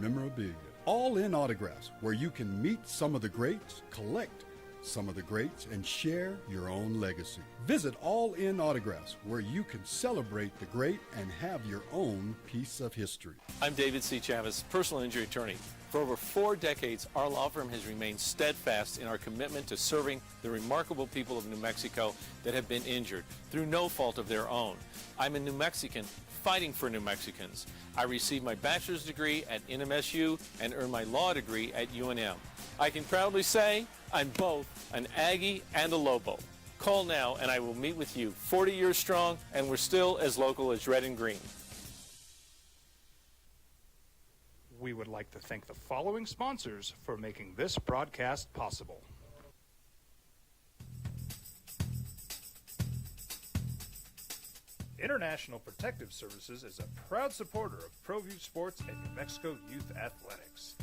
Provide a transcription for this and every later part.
memorabilia. All In Autographs, where you can meet some of the greats, collect some of the greats, and share your own legacy. Visit All In Autographs, where you can celebrate the great and have your own piece of history. I'm David C. Chavez, personal injury attorney. For over 4 decades, our law firm has remained steadfast in our commitment to serving the remarkable people of New Mexico that have been injured through no fault of their own. I'm a New Mexican fighting for New Mexicans. I received my bachelor's degree at NMSU and earned my law degree at UNM. I can proudly say I'm both an Aggie and a Lobo. Call now and I will meet with you. 40 years strong, and we're still as local as red and green. We would like to thank the following sponsors for making this broadcast possible. International Protective Services is a proud supporter of ProView Sports and New Mexico Youth Athletics.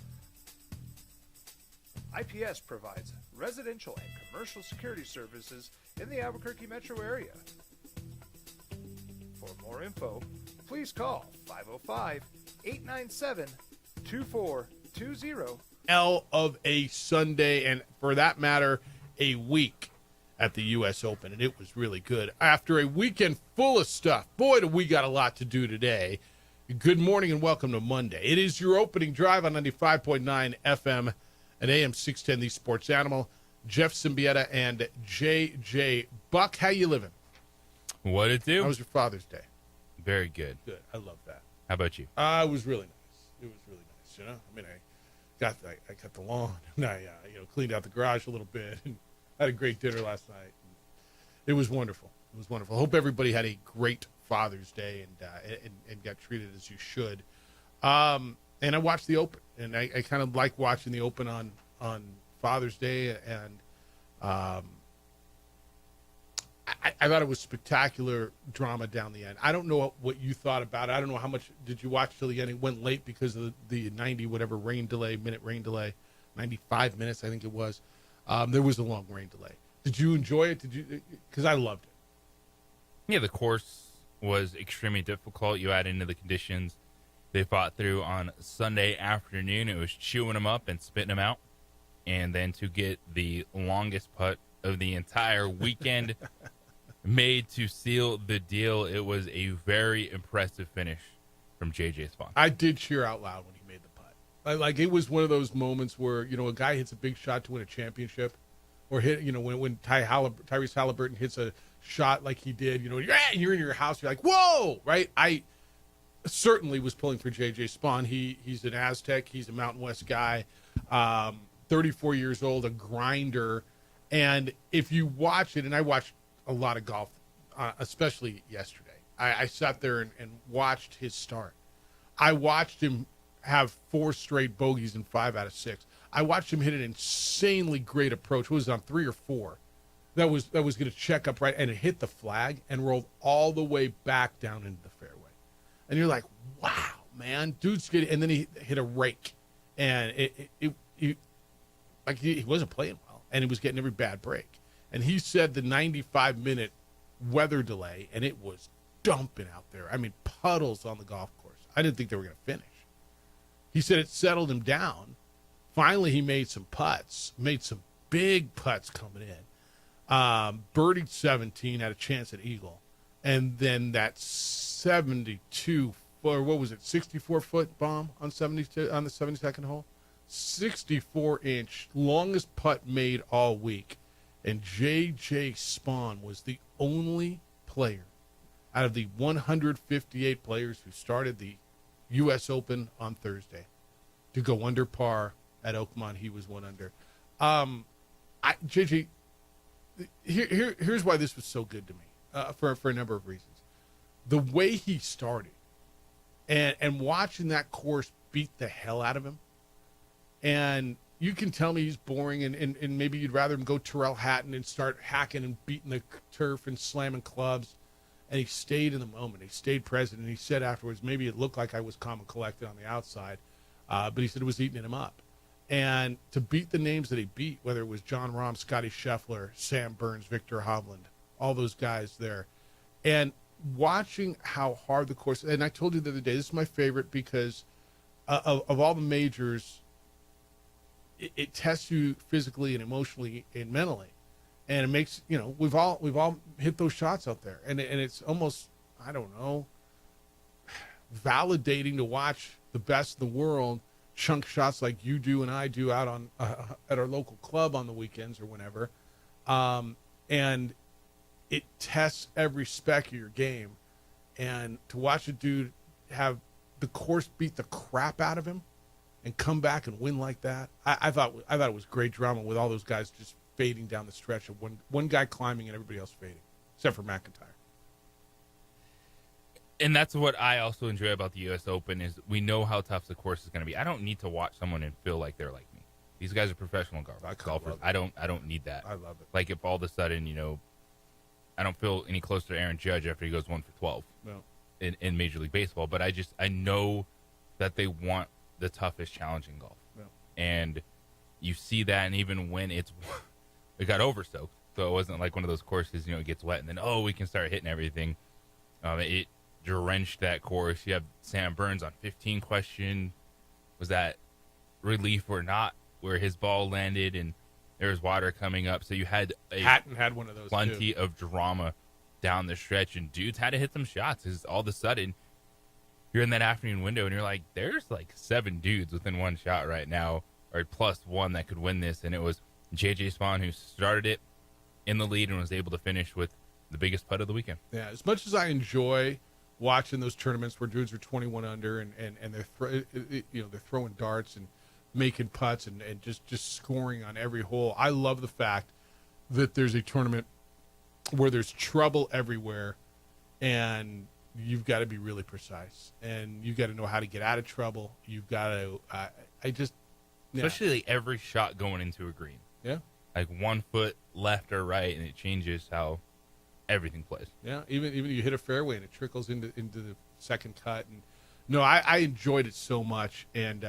IPS provides residential and commercial security services in the Albuquerque metro area. For more info, please call 505-897-2420. Of a Sunday, and for that matter, a week at the U.S. Open, and it was really good. After a weekend full of stuff, boy, do we got a lot to do today. Good morning and welcome to Monday. It is your opening drive on 95.9 FM and AM 610, the Sports Animal. Jeff Symbieta and J.J. Buck, how you living? What it do? How was your Father's Day? Very good. Good. I love that. How about you? It was really nice. It was really nice, you know? I mean, I got the lawn, and I cleaned out the garage a little bit, and had a great dinner last night. It was wonderful. It was wonderful. I hope everybody had a great Father's Day and got treated as you should. And I watched the Open, and I kind of like watching the Open on Father's Day, and I thought it was spectacular drama down the end. I don't know what you thought about it. I don't know how much did you watch till the end. It went late because of the 90 rain delay, 95 minutes I think it was. There was a long rain delay. Did you enjoy it? Because I loved it. Yeah, the course was extremely difficult. You add into the conditions they fought through on Sunday afternoon. It was chewing them up and spitting them out. And then to get the longest putt of the entire weekend made to seal the deal, it was a very impressive finish from J.J. Spaun. I did cheer out loud when he made the putt. Like, it was one of those moments where, a guy hits a big shot to win a championship, or when Tyrese Halliburton hits a shot like he did, you're in your house, you're like, whoa, right? I certainly was pulling for J.J. Spaun. He's an Aztec. He's a Mountain West guy, 34 years old, a grinder. And if you watch it, and I watched a lot of golf, especially yesterday, I sat there and watched his start. I watched him have 4 straight bogeys in 5 out of 6. I watched him hit an insanely great approach. What was it, on 3 or 4? That was going to check up right, and it hit the flag and rolled all the way back down into the fairway. And you're like, wow, man, dude's good. And then he hit a rake, and he wasn't playing well, and he was getting every bad break. And he said the 95-minute weather delay, and it was dumping out there. I mean, puddles on the golf course. I didn't think they were going to finish. He said it settled him down. Finally, he made some putts, made some big putts coming in. Birdied 17, had a chance at eagle. And then that 72, or what was it, 64-foot bomb on the 72nd hole? 64-inch, longest putt made all week. And J.J. Spaun was the only player out of the 158 players who started the U.S. Open on Thursday to go under par at Oakmont. He was 1 under. JJ, here's why this was so good to me, for a number of reasons. The way he started and watching that course beat the hell out of him. And you can tell me he's boring, and maybe you'd rather him go Terrell Hatton and start hacking and beating the turf and slamming clubs. And he stayed in the moment. He stayed present. And he said afterwards, maybe it looked like I was calm and collected on the outside, but he said it was eating him up. And to beat the names that he beat, whether it was John Rahm, Scotty Scheffler, Sam Burns, Victor Hovland, all those guys there, and watching how hard the course, and I told you the other day, this is my favorite because of all the majors, it tests you physically and emotionally and mentally, and it makes we've all hit those shots out there, and it's almost, I don't know, validating to watch the best in the world chunk shots like you do and I do out on at our local club on the weekends or whenever, and it tests every speck of your game, and to watch a dude have the course beat the crap out of him and come back and win like that, I thought it was great drama with all those guys just fading down the stretch of one guy climbing and everybody else fading, except for McIntyre. And that's what I also enjoy about the U.S. Open is we know how tough the course is going to be. I don't need to watch someone and feel like they're like me. These guys are professional golfers. I don't need that. I love it. Like if all of a sudden, I don't feel any closer to Aaron Judge after he goes 1 for 12 in Major League Baseball. But I know that they want the toughest challenge in golf. Yeah. And you see that, and even when it got oversoaked, so it wasn't like one of those courses, it gets wet and then, we can start hitting everything. It drenched that course. You have Sam Burns on 15 question. Was that relief or not, where his ball landed and there was water coming up? So you had Hatton had one of those plenty too. of drama down the stretch, and dudes had to hit some shots because all of a sudden you're in that afternoon window and you're like, there's like 7 dudes within one shot right now, or plus one that could win this. And it was JJ Spaun who started it in the lead and was able to finish with the biggest putt of the weekend. Yeah, as much as I enjoy watching those tournaments where dudes are 21 under and they're throwing darts and making putts and just scoring on every hole, I love the fact that there's a tournament where there's trouble everywhere, and you've got to be really precise, and you've got to know how to get out of trouble. You've got to Especially like every shot going into a green. Yeah. Like 1 foot left or right, and it changes how everything plays. Yeah, even you hit a fairway and it trickles into the second cut. And no, I enjoyed it so much, and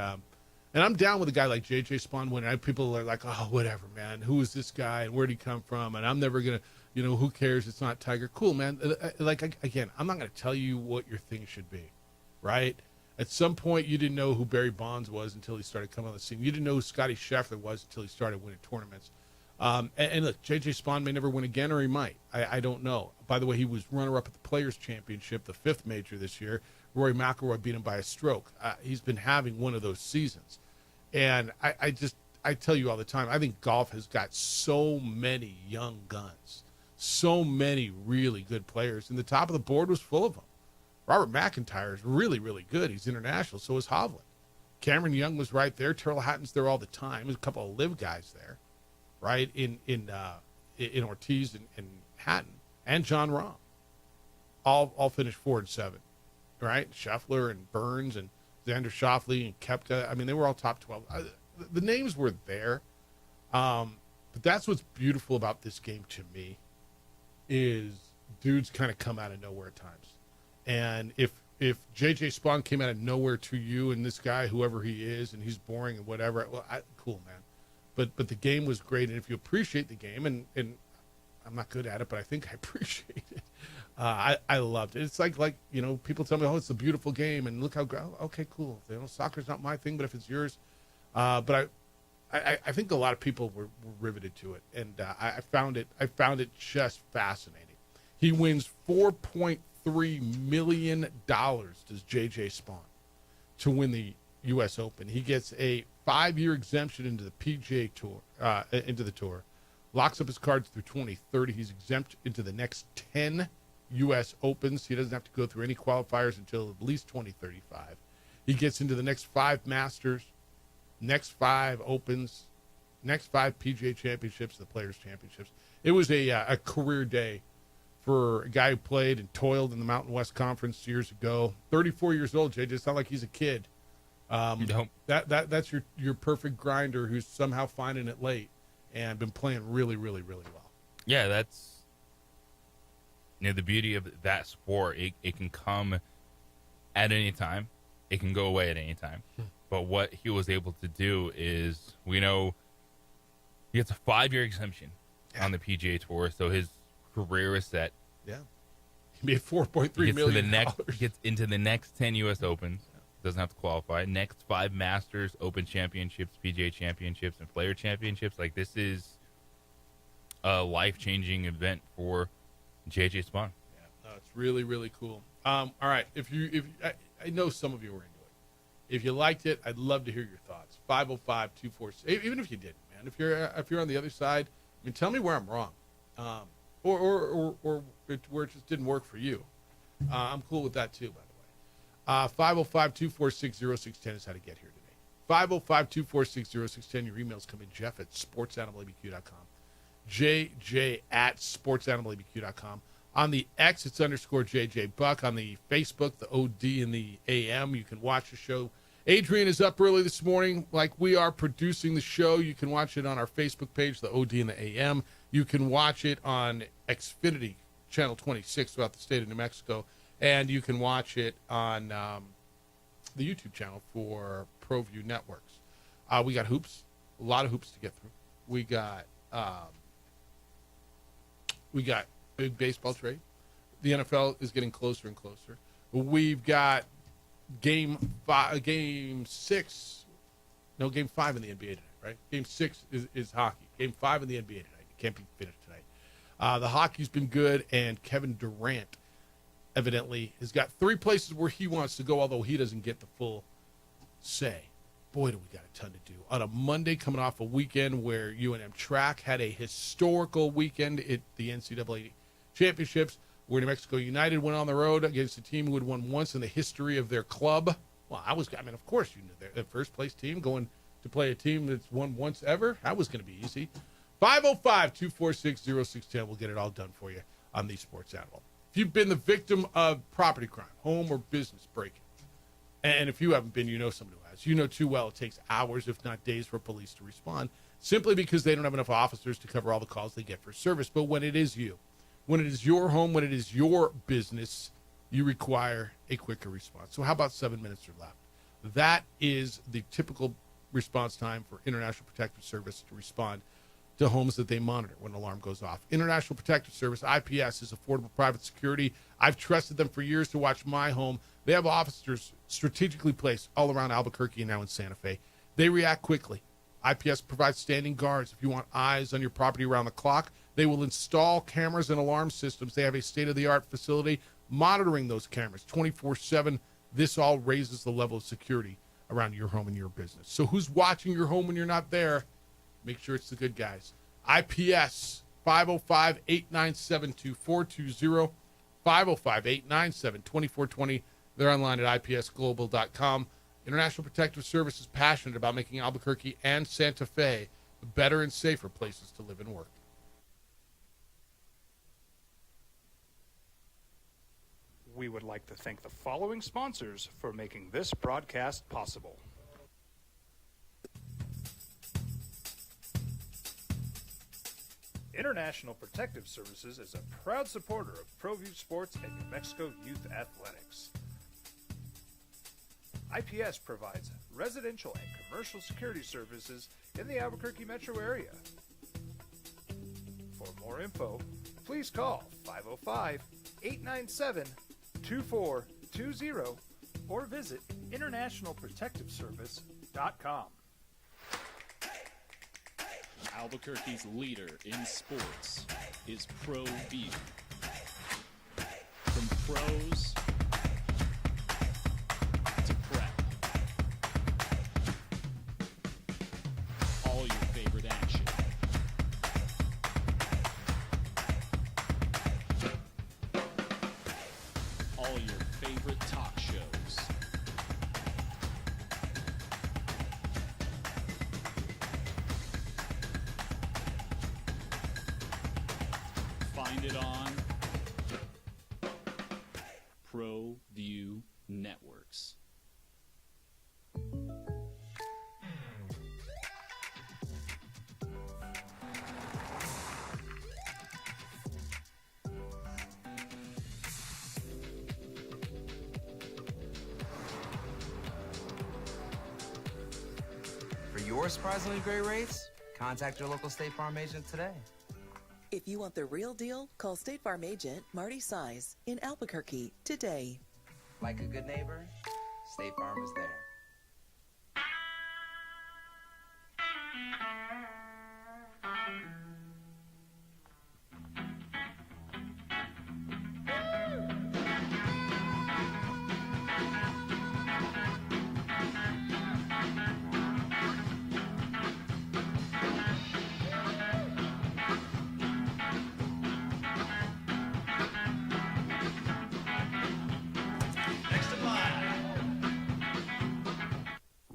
I'm down with a guy like JJ Spaun when people are like, oh, whatever, man, who is this guy and where'd he come from? And I'm never gonna, who cares? It's not Tiger. Cool, man. Again, I'm not gonna tell you what your thing should be, right? At some point, you didn't know who Barry Bonds was until he started coming on the scene. You didn't know who Scotty Scheffler was until he started winning tournaments. And look, J.J. Spaun may never win again, or he might. I don't know. By the way, he was runner-up at the Players' Championship, the 5th major this year. Rory McIlroy beat him by a stroke. He's been having one of those seasons. And I tell you all the time, I think golf has got so many young guns, so many really good players, and the top of the board was full of them. Robert McIntyre is really, really good. He's international. So is Hovland. Cameron Young was right there. Terrell Hatton's there all the time. There's a couple of live guys there, right? In Ortiz and Hatton and John Rahm. All finished 4 and 7, right? Scheffler and Burns and Xander Schauffele and Koepka. I mean, they were all top 12. The names were there. But that's what's beautiful about this game to me is dudes kind of come out of nowhere at times. And if JJ Spaun came out of nowhere to you and this guy, whoever he is, and he's boring and whatever, well, cool, man. But the game was great, and if you appreciate the game, and I'm not good at it, but I think I appreciate it. I loved it. It's like people tell me, oh, it's a beautiful game, and look how okay, cool. Soccer's not my thing, but if it's yours, but I think a lot of people were riveted to it, and I found it just fascinating. He wins $4.3 million does JJ Spaun to win the U.S. Open. He gets a 5-year exemption into the PGA Tour, into the tour, locks up his cards through 2030. He's exempt into the next 10 U.S. Opens. He doesn't have to go through any qualifiers until at least 2035. He gets into the next 5 Masters, next 5 Opens, next 5 PGA Championships, the Players' Championships. It was a career day for a guy who played and toiled in the Mountain West Conference years ago. 34 years old, JJ. It's not like he's a kid. That's your perfect grinder who's somehow finding it late and been playing really, really, really well. Yeah, that's the beauty of that sport. It can come at any time. It can go away at any time. But what he was able to do is, we know he gets a 5-year exemption on the PGA Tour, so his career is set. Yeah. He made $4.3 million. He gets into the next 10 U.S. Opens. Doesn't have to qualify. Next 5 Masters, Open Championships, PGA Championships, and Player Championships. Like, this is a life-changing event for JJ Spaun. Yeah, no, it's really, really cool. All right, I know some of you were into it. If you liked it, I'd love to hear your thoughts. 505-246. Even if you didn't, man. If you're on the other side, I mean, tell me where I'm wrong, or where it just didn't work for you. I'm cool with that too, by the way. 505-246-0610 is how to get here today. 505-246-0610. Your emails come in, Jeff at sportsanimалabq.com. JJ at sportsanimалabq.com. On the X, it's _JJ Buck. On the Facebook, the OD in the AM, you can watch the show. Adrian is up early this morning, like we are, producing the show. You can watch it on our Facebook page, the OD in the AM. You can watch it on Xfinity, Channel 26 throughout the state of New Mexico. And you can watch it on the YouTube channel for ProView Networks. We got hoops, a lot of hoops to get through. We got big baseball trade. The NFL is getting closer and closer. We've got game 5 in the NBA tonight, right? Game 6 is hockey. Game 5 in the NBA tonight. It can't be finished tonight. The hockey's been good, and Kevin Durant evidently has got 3 places where he wants to go, although he doesn't get the full say. Boy, do we got a ton to do. On a Monday, coming off a weekend where UNM track had a historical weekend at the NCAA championships, where New Mexico United went on the road against a team who had won once in the history of their club. Well, of course you knew the first place team going to play a team that's won once ever. That was going to be easy. 505-246-0610. We'll get it all done for you on the Sports Animal. If you've been the victim of property crime, home or business breaking, and if you haven't been, you know someone who has. You know too well it takes hours, if not days, for police to respond, simply because they don't have enough officers to cover all the calls they get for service. But when it is you, when it is your home, when it is your business, you require a quicker response. So how about 7 minutes or less? That is the typical response time for International Protective Service to respond to homes that they monitor when an alarm goes off. International Protective Service, IPS, is affordable private security. I've trusted them for years to watch my home. They have officers strategically placed all around Albuquerque and now in Santa Fe. They react quickly. IPS provides standing guards. If you want eyes on your property around the clock, they will install cameras and alarm systems. They have a state-of-the-art facility monitoring those cameras 24/7. This all raises the level of security around your home and your business. So who's watching your home when you're not there? Make sure it's the good guys. IPS, 505-897-2420, 505-897-2420. They're online at ipsglobal.com. International Protective Service is passionate about making Albuquerque and Santa Fe better and safer places to live and work. We would like to thank the following sponsors for making this broadcast possible. International Protective Services is a proud supporter of ProView Sports and New Mexico Youth Athletics. IPS provides residential and commercial security services in the Albuquerque metro area. For more info, please call 505-897-2420 or visit internationalprotectiveservice.com. Albuquerque's leader in sports is ProView. From pros to prep, all your favorite action. All your favorite talk shows. Find it on ProView Networks. For your surprisingly great rates, contact your local State Farm agent today. If you want the real deal, call State Farm agent Marty Size in Albuquerque today. Like a good neighbor, State Farm is there.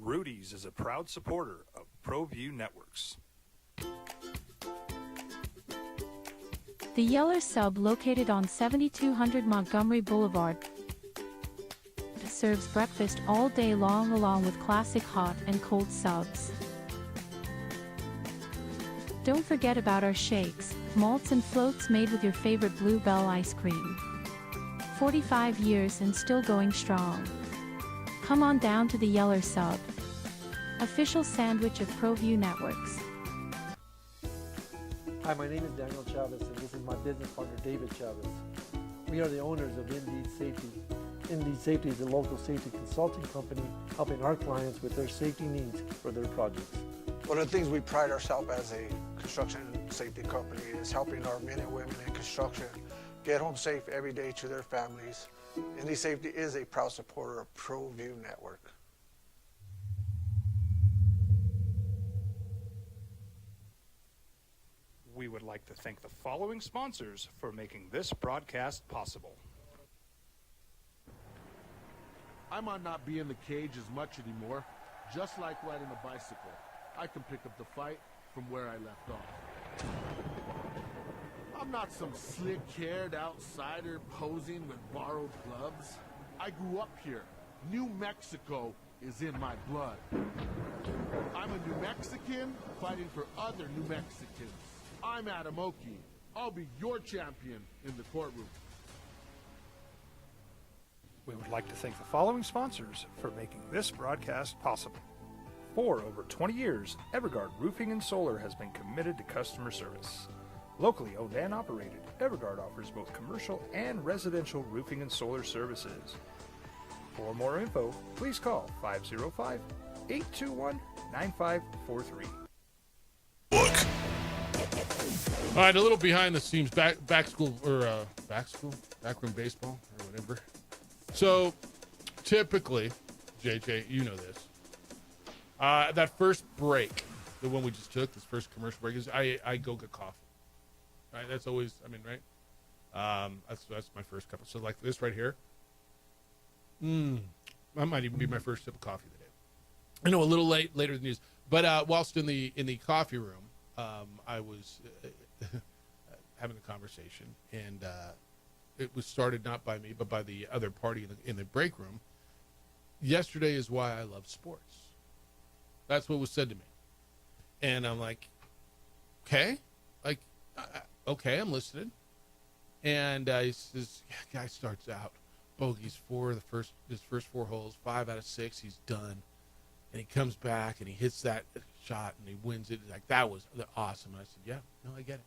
Rudy's is a proud supporter of ProView Networks. The Yeller Sub, located on 7200 Montgomery Boulevard, serves breakfast all day long along with classic hot and cold subs. Don't forget about our shakes, malts and floats made with your favorite Bluebell ice cream. 45 years and still going strong. Come on down to the Yeller Sub, official sandwich of ProView Networks. Hi, my name is Daniel Chavez, and this is my business partner, David Chavez. We are the owners of Indeed Safety. Indeed Safety is a local safety consulting company helping our clients with their safety needs for their projects. One of the things we pride ourselves as a construction safety company is helping our men and women in construction get home safe every day to their families. Indeed Safety is a proud supporter of ProView Network. We would like to thank the following sponsors for making this broadcast possible. I might not be in the cage as much anymore. Just like riding a bicycle, I can pick up the fight from where I left off. I'm not some slick-haired outsider posing with borrowed gloves. I grew up here. New Mexico is in my blood. I'm a New Mexican fighting for other New Mexicans. I'm Adam Oki. I'll be your champion in the courtroom. We would like to thank the following sponsors for making this broadcast possible. For over 20 years, Evergard Roofing and Solar has been committed to customer service. Locally owned and operated, Evergard offers both commercial and residential roofing and solar services. For more info, please call 505-821-9543. All right, a little behind the scenes, backroom baseball or whatever. So, typically, JJ, you know this. That first break, the one we just took, this first commercial break, is I go get coffee. Right, that's always, right. That's my first cup. So like this right here. That might even be my first sip of coffee of the day. I know a little later than news, but whilst in the coffee room, I was having a conversation, and it was started not by me, but by the other party in the break room. Yesterday is why I love sports. That's what was said to me. And I'm like, okay, I'm listening. And he says, guy starts out, bogeys his first 4 holes, 5 out of 6, he's done. And he comes back and he hits that shot and he wins it. Like, that was awesome. And I said, yeah, no, I get it.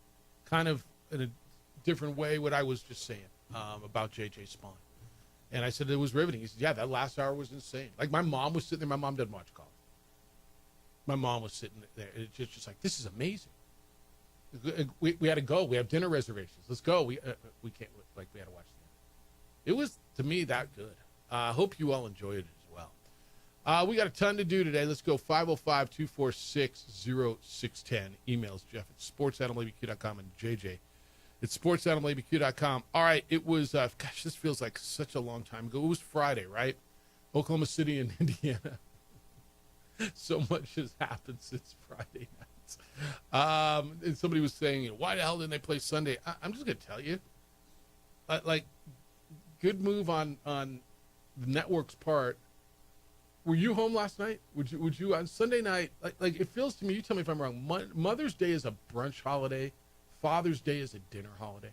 Kind of in a different way what I was just saying about J.J. Spawn. And I said it was riveting. He said, yeah, that last hour was insane. Like, my mom was sitting there. My mom doesn't watch golf. My mom was sitting there. It's just like, this is amazing. We had to go. We have dinner reservations. Let's go. We can't, we had to watch the game. It was, to me, that good. I hope you all enjoyed it as well. We got a ton to do today. Let's go 505-246-0610. Emails Jeff at sports@mlabq.com and JJ at sports@mlabq.com. All right, it was, this feels like such a long time ago. It was Friday, right? Oklahoma City and Indiana. So much has happened since Friday night. And somebody was saying, why the hell didn't they play Sunday? I'm just going to tell you. Good move on the network's part. Were you home last night? Would you on Sunday night? Like it feels to me. You tell me if I'm wrong. Mother's Day is a brunch holiday. Father's Day is a dinner holiday.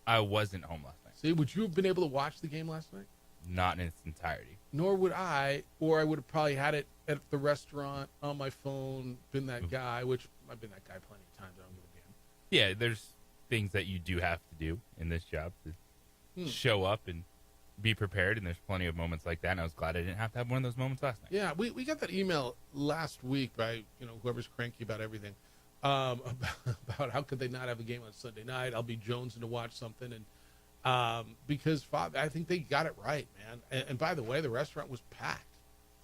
I wasn't home last night. See, would you have been able to watch the game last night? Not in its entirety. Nor would I, or I would have probably had it at the restaurant on my phone. Been that guy, which I've been that guy plenty of times. I don't give a damn. Yeah, there's things that you do have to do in this job to show up and be prepared, and there's plenty of moments like that, and I was glad I didn't have to have one of those moments last night. Yeah, we got that email last week by, whoever's cranky about everything, about how could they not have a game on Sunday night. I'll be jonesing to watch something, and because I think they got it right, man. And by the way, the restaurant was packed.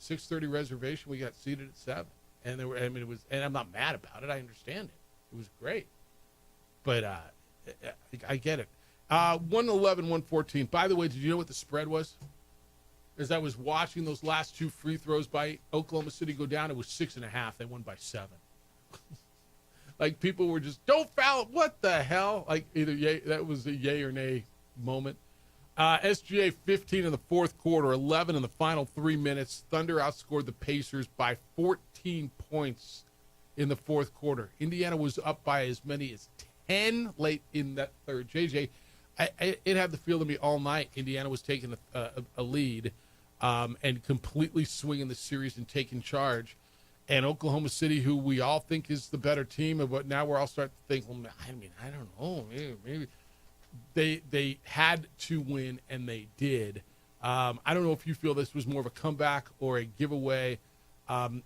6:30 reservation. We got seated at 7, and it was, and I'm not mad about it. I understand it. It was great, but I get it. 111, 114. By the way, did you know what the spread was? As I was watching those last 2 free throws by Oklahoma City go down, it was 6.5. They won by 7. Like, people were just, don't foul. What the hell? Like, either yay, that was a yay or nay moment. SGA 15 in the fourth quarter, 11 in the final 3 minutes. Thunder outscored the Pacers by 14 points in the fourth quarter. Indiana was up by as many as 10 late in that third. JJ, it had the feel to me all night Indiana was taking a lead and completely swinging the series and taking charge. And Oklahoma City, who we all think is the better team, but now we're all starting to think, well, I mean, I don't know, maybe they had to win, and they did. I don't know if you feel this was more of a comeback or a giveaway. To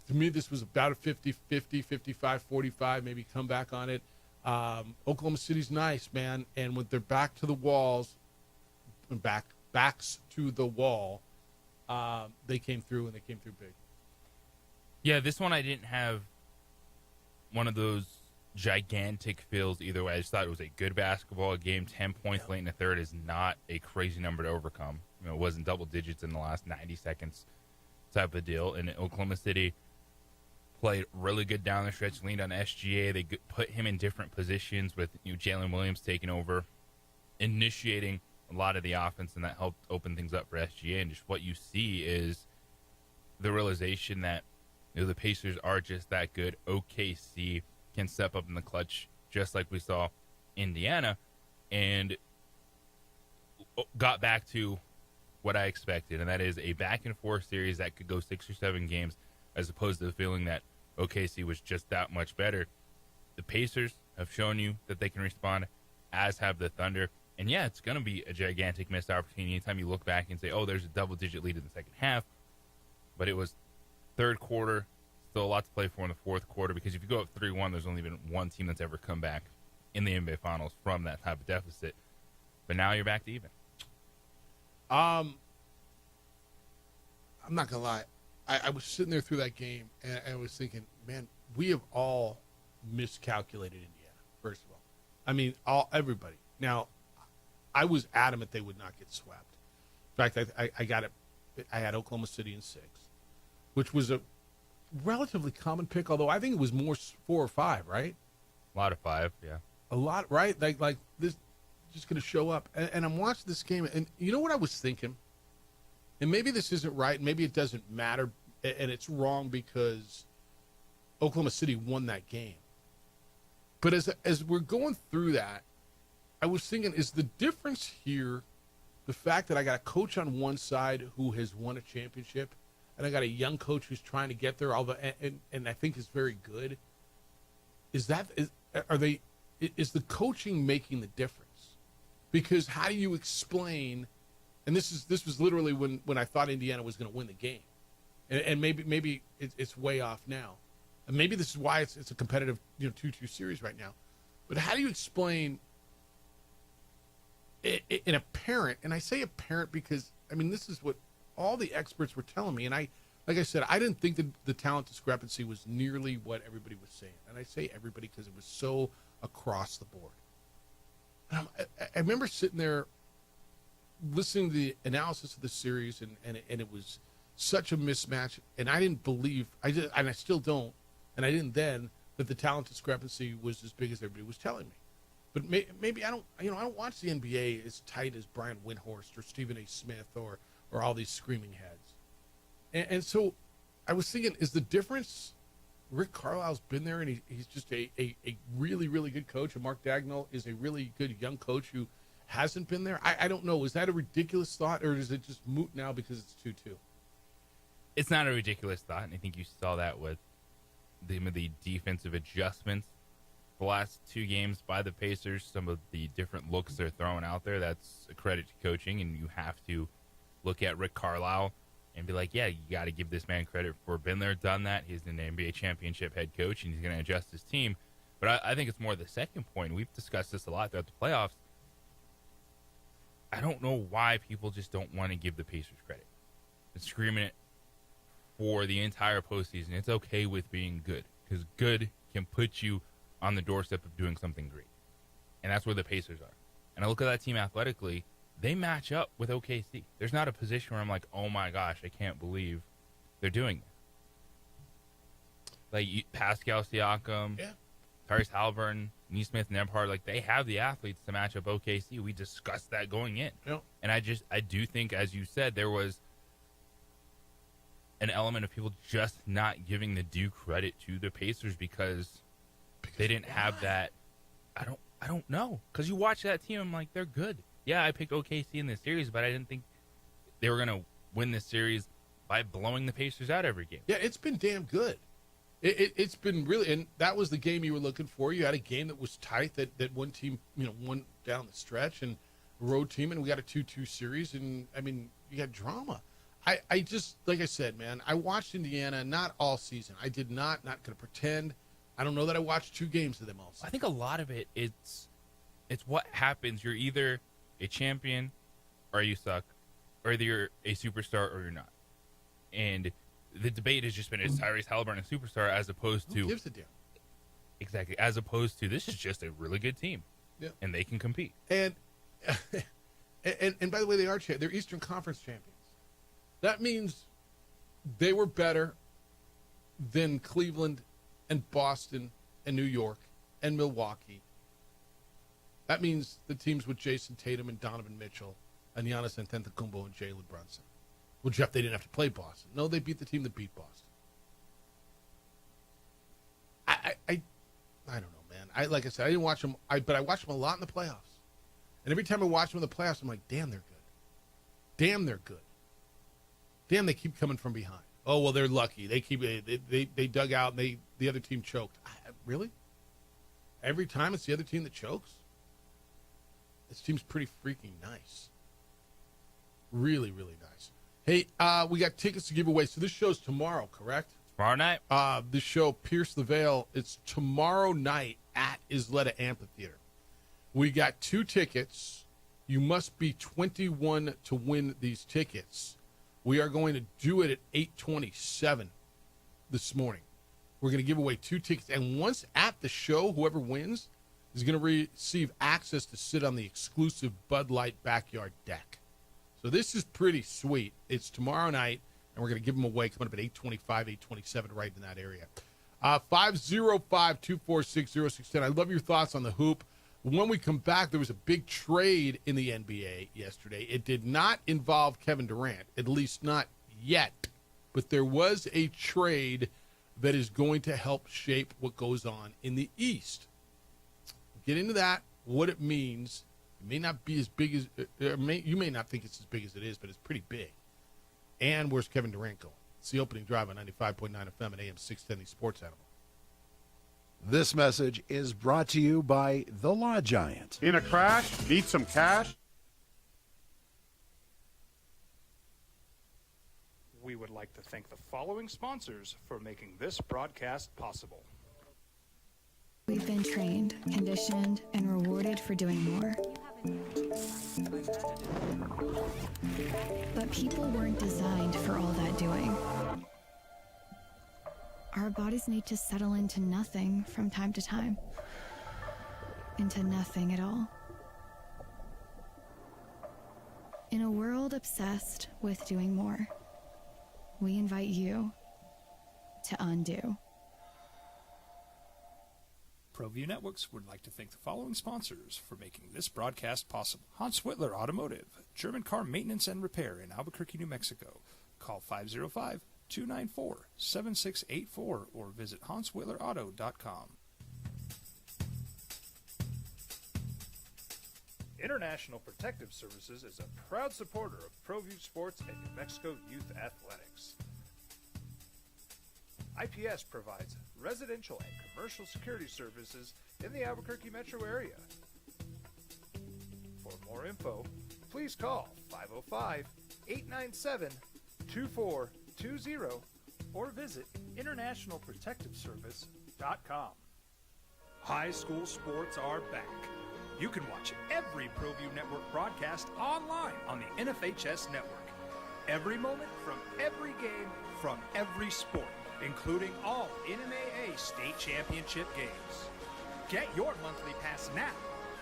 me, this was about a 50-50, 55-45, maybe comeback on it. Oklahoma City's nice, man, and with their back to the walls, backs to the wall, they came through, and they came through big. Yeah, this one I didn't have one of those gigantic feels either way. I just thought it was a good basketball game. 10 points late in the third is not a crazy number to overcome. It wasn't double digits in the last 90 seconds type of deal. And Oklahoma City played really good down the stretch, leaned on SGA. They put him in different positions with Jalen Williams taking over, initiating a lot of the offense, and that helped open things up for SGA. And just what you see is the realization that the Pacers are just that good. OKC can step up in the clutch just like we saw Indiana, and got back to what I expected, and that is a back-and-forth series that could go 6 or 7 games, as opposed to the feeling that OKC was just that much better. The Pacers have shown you that they can respond, as have the Thunder. And, yeah, it's going to be a gigantic missed opportunity anytime you look back and say, oh, there's a double-digit lead in the second half. But it was third quarter, still a lot to play for in the fourth quarter, because if you go up 3-1, there's only been one team that's ever come back in the NBA Finals from that type of deficit. But now you're back to even. I'm not going to lie. I was sitting there through that game, and I was thinking, man, we have all miscalculated Indiana, first of all. I mean, everybody. Now, I was adamant they would not get swept. In fact, I got it. I had Oklahoma City in 6, which was a relatively common pick, although I think it was more 4 or 5, right? A lot of 5, yeah. A lot, right? Like this, just going to show up. And I'm watching this game, and you know what I was thinking? And maybe this isn't right, maybe it doesn't matter, and it's wrong because Oklahoma City won that game. But as we're going through that, I was thinking, is the difference here the fact that I got a coach on one side who has won a championship, and I got a young coach who's trying to get there, and I think is very good? Is the coaching making the difference? Because how do you explain? And this was literally when I thought Indiana was going to win the game, and maybe it's way off now, and maybe this is why it's a competitive 2-2 series right now. But how do you explain in a parent? And I say a parent because I mean this is what all the experts were telling me, and like I said, I didn't think that the talent discrepancy was nearly what everybody was saying, and I say everybody because it was so across the board. And I remember sitting there listening to the analysis of the series, and it was such a mismatch, and I didn't believe, and I still don't, and I didn't then, that the talent discrepancy was as big as everybody was telling me. But maybe I don't watch the NBA as tight as Brian Windhorst or Stephen A. Smith or all these screaming heads. And so I was thinking, is the difference Rick Carlisle's been there, and he's just a really, really good coach, and Mark Dagnall is a really good young coach who hasn't been there? I don't know. Is that a ridiculous thought, or is it just moot now because it's 2-2? It's not a ridiculous thought, and I think you saw that with the defensive adjustments the last two games by the Pacers, some of the different looks they're throwing out there, that's a credit to coaching, and you have to look at Rick Carlisle and be like, yeah, you got to give this man credit for been there, done that. He's an NBA championship head coach, and he's going to adjust his team. But I think it's more the second point. We've discussed this a lot throughout the playoffs. I don't know why people just don't want to give the Pacers credit. Been screaming it for the entire postseason. It's okay with being good, because good can put you on the doorstep of doing something great. And that's where the Pacers are. And I look at that team athletically, they match up with OKC. There's not a position where I'm like, oh my gosh, I can't believe they're doing this. Like Pascal Siakam, Tyrese Halliburton, Nesmith, Nembhard, like they have the athletes to match up OKC. We discussed that going in. Yep. And I do think, as you said, there was an element of people just not giving the due credit to the Pacers because they didn't have that. I don't know. Because you watch that team, I'm like, they're good. Yeah, I picked OKC in this series, but I didn't think they were going to win this series by blowing the Pacers out every game. Yeah, it's been damn good. It's been really, and that was the game you were looking for. You had a game that was tight, that one team, won down the stretch, and a road team, and we got a 2-2 series, and, I mean, you got drama. I just, like I said, man, I watched Indiana not all season. I did not going to pretend. I don't know that I watched 2 games of them all season. I think a lot of it, it's what happens. You're either a champion or you suck, or either you're a superstar or you're not. And the debate has just been, is Tyrese Halliburton a superstar as opposed to... Who gives a damn? Exactly. As opposed to, this is just a really good team. Yeah. And they can compete. And by the way, they're Eastern Conference champions. That means they were better than Cleveland and Boston and New York and Milwaukee. That means the teams with Jason Tatum and Donovan Mitchell and Giannis Antetokounmpo and Jalen Brunson. Well, Jeff, they didn't have to play Boston. No, they beat the team that beat Boston. I don't know, man. Like I said, I didn't watch them, but I watched them a lot in the playoffs. And every time I watch them in the playoffs, I'm like, damn, they're good. Damn, they're good. Damn, they keep coming from behind. Oh, well, they're lucky. They dug out and the other team choked. Really? Every time it's the other team that chokes? This team's pretty freaking nice. Really, really nice. Hey, we got tickets to give away. So this show's tomorrow, correct? Tomorrow night. This show, Pierce the Veil, it's tomorrow night at Isleta Amphitheater. We got 2 tickets. You must be 21 to win these tickets. We are going to do it at 8:27 this morning. We're going to give away 2 tickets. And once at the show, whoever wins is going to receive access to sit on the exclusive Bud Light backyard deck. So this is pretty sweet. It's tomorrow night, and we're going to give them away coming up at 8:25, 8:27, right in that area. 505-246-0610. I love your thoughts on the hoop. When we come back, there was a big trade in the NBA yesterday. It did not involve Kevin Durant, at least not yet. But there was a trade that is going to help shape what goes on in the East. Get into that, what it means. It may not be as big as you may not think it's as big as it is, but it's pretty big. And where's Kevin Durant going? It's the opening drive on 95.9 FM and AM 610, the Sports Animal. This message is brought to you by The Law Giant. In a crash? Need some cash? We would like to thank the following sponsors for making this broadcast possible. We've been trained, conditioned, and rewarded for doing more. But people weren't designed for all that doing. Our bodies need to settle into nothing from time to time. Into nothing at all. In a world obsessed with doing more, we invite you to undo. ProView Networks would like to thank the following sponsors for making this broadcast possible. Hans Whitler Automotive, German car maintenance and repair in Albuquerque, New Mexico. Call 505-294-7684 or visit HansWhitlerAuto.com. International Protective Services is a proud supporter of ProView Sports and New Mexico Youth Athletics. IPS provides residential and commercial security services in the Albuquerque metro area. For more info, please call 505-897-2420 or visit internationalprotectiveservice.com. High school sports are back. You can watch every ProView Network broadcast online on the NFHS network. Every moment from every game from every sport, including all NMAA state championship games. Get your monthly pass now.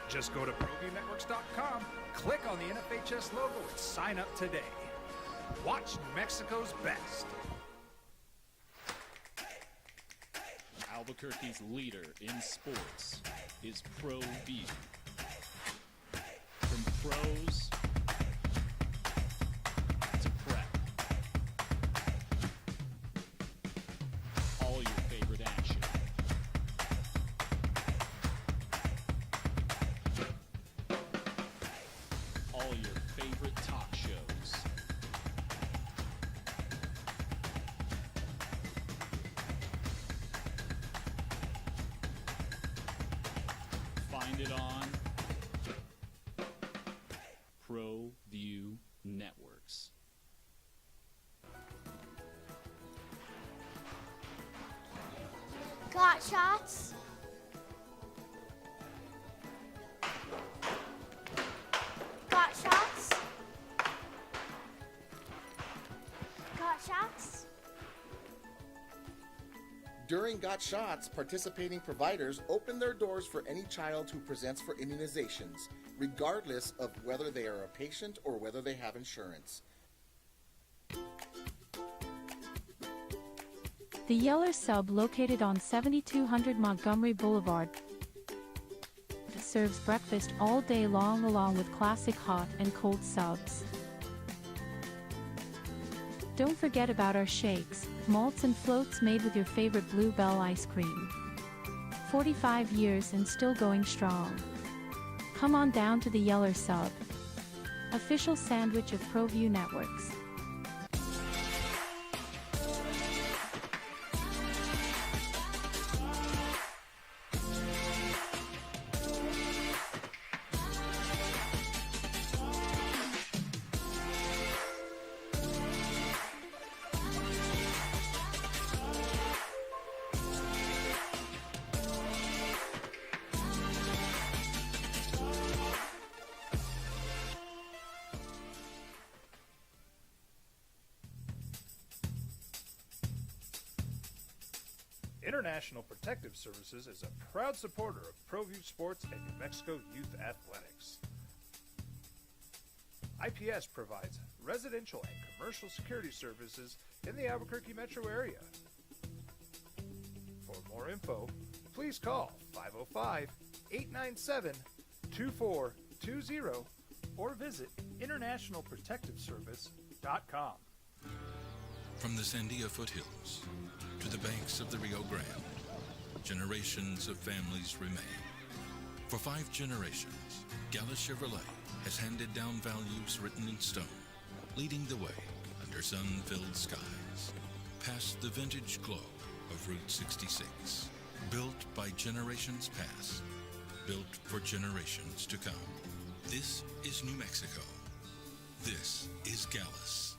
Just go to ProViewNetworks.com, click on the NFHS logo, and sign up today. Watch New Mexico's best. Albuquerque's leader in sports is ProView. From pros to prep, all your favorite action. All your favorite talk shows. Find it on ProView Networks. Got shots? Got shots? Got shots? During Got Shots, participating providers open their doors for any child who presents for immunizations, regardless of whether they are a patient or whether they have insurance. The Yeller Sub, located on 7200 Montgomery Boulevard, serves breakfast all day long along with classic hot and cold subs. Don't forget about our shakes, malts and floats made with your favorite Blue Bell ice cream. 45 years and still going strong. Come on down to the Yeller Sub, official sandwich of ProView Networks. International Protective Services is a proud supporter of ProView Sports and New Mexico Youth Athletics. IPS provides residential and commercial security services in the Albuquerque metro area. For more info, please call 505-897-2420 or visit internationalprotectiveservice.com. From the Sandia foothills to the banks of the Rio Grande, generations of families remain. For 5 generations, Gallus Chevrolet has handed down values written in stone, leading the way under sun-filled skies, past the vintage glow of Route 66. Built by generations past, built for generations to come. This is New Mexico. This is Gallus.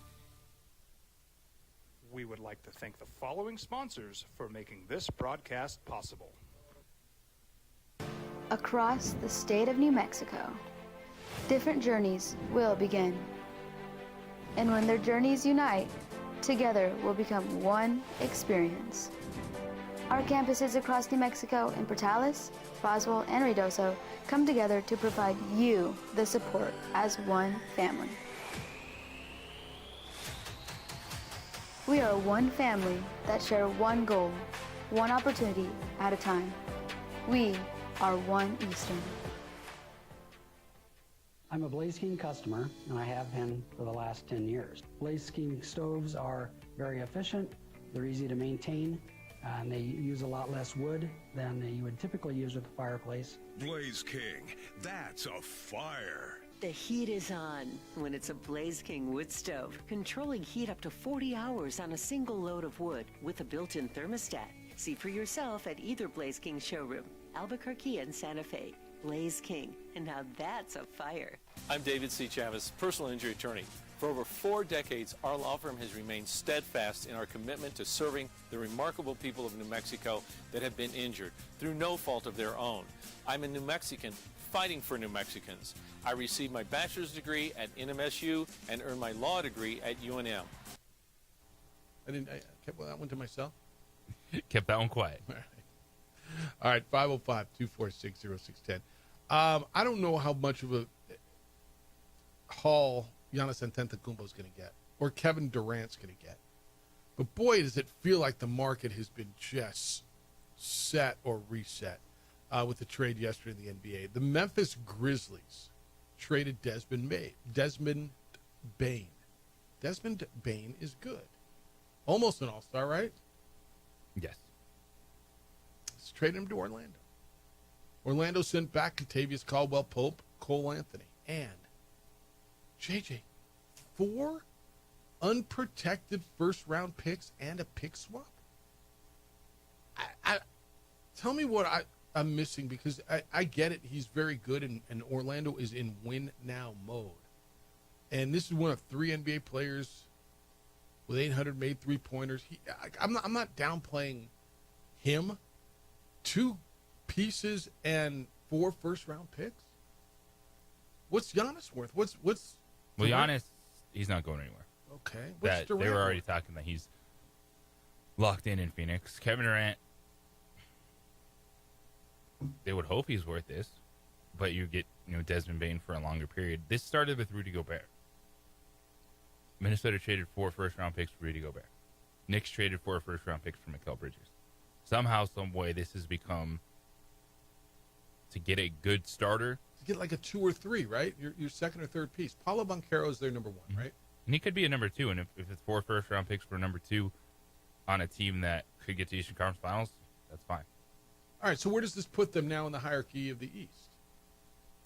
We would like to thank the following sponsors for making this broadcast possible. Across the state of New Mexico, different journeys will begin. And when their journeys unite, together will become one experience. Our campuses across New Mexico in Portales, Roswell, and Ruidoso come together to provide you the support as one family. We are one family that share one goal, one opportunity at a time. We are One Eastern. I'm a Blaze King customer, and I have been for the last 10 years. Blaze King stoves are very efficient, they're easy to maintain, and they use a lot less wood than you would typically use with a fireplace. Blaze King, that's a fire. The heat is on when it's a Blaze King wood stove, controlling heat up to 40 hours on a single load of wood with a built-in thermostat. See for yourself at either Blaze King showroom, Albuquerque and Santa Fe. Blaze King, and now that's a fire. I'm David C. Chavez, personal injury attorney. For over 4 decades, our law firm has remained steadfast in our commitment to serving the remarkable people of New Mexico that have been injured through no fault of their own. I'm a New Mexican fighting for New Mexicans. I received my bachelor's degree at NMSU and earned my law degree at UNM. I kept that one to myself. Kept that one quiet. All right, 505-246-0610. I don't know how much of a haul Giannis Antetokounmpo is going to get, or Kevin Durant's going to get. But boy, does it feel like the market has been just set or reset with the trade yesterday in the NBA. The Memphis Grizzlies traded Desmond Bane. Desmond Bane is good. Almost an all-star, right? Yes. Let's trade him to Orlando. Orlando sent back Kentavious Caldwell-Pope, Cole Anthony, and JJ, 4 unprotected first-round picks and a pick swap. Tell me what I'm missing, because I get it. He's very good, and Orlando is in win-now mode. And this is one of 3 NBA players with 800 made three-pointers. I'm not downplaying him. 2 pieces and 4 first-round picks. What's Giannis worth? What's Well, Giannis, he's not going anywhere. Okay. That they were already talking that he's locked in Phoenix. Kevin Durant, they would hope he's worth this, but you get Desmond Bane for a longer period. This started with Rudy Gobert. Minnesota traded 4 first-round picks for Rudy Gobert. Knicks traded 4 first-round picks for Mikal Bridges. Somehow, some way, this has become to get a good starter. To get like a 2 or 3, right? Your second or third piece. Paulo Banchero is their number 1, right? And he could be a number 2, and if it's 4 first-round picks for number 2 on a team that could get to Eastern Conference Finals, that's fine. All right, so where does this put them now in the hierarchy of the East?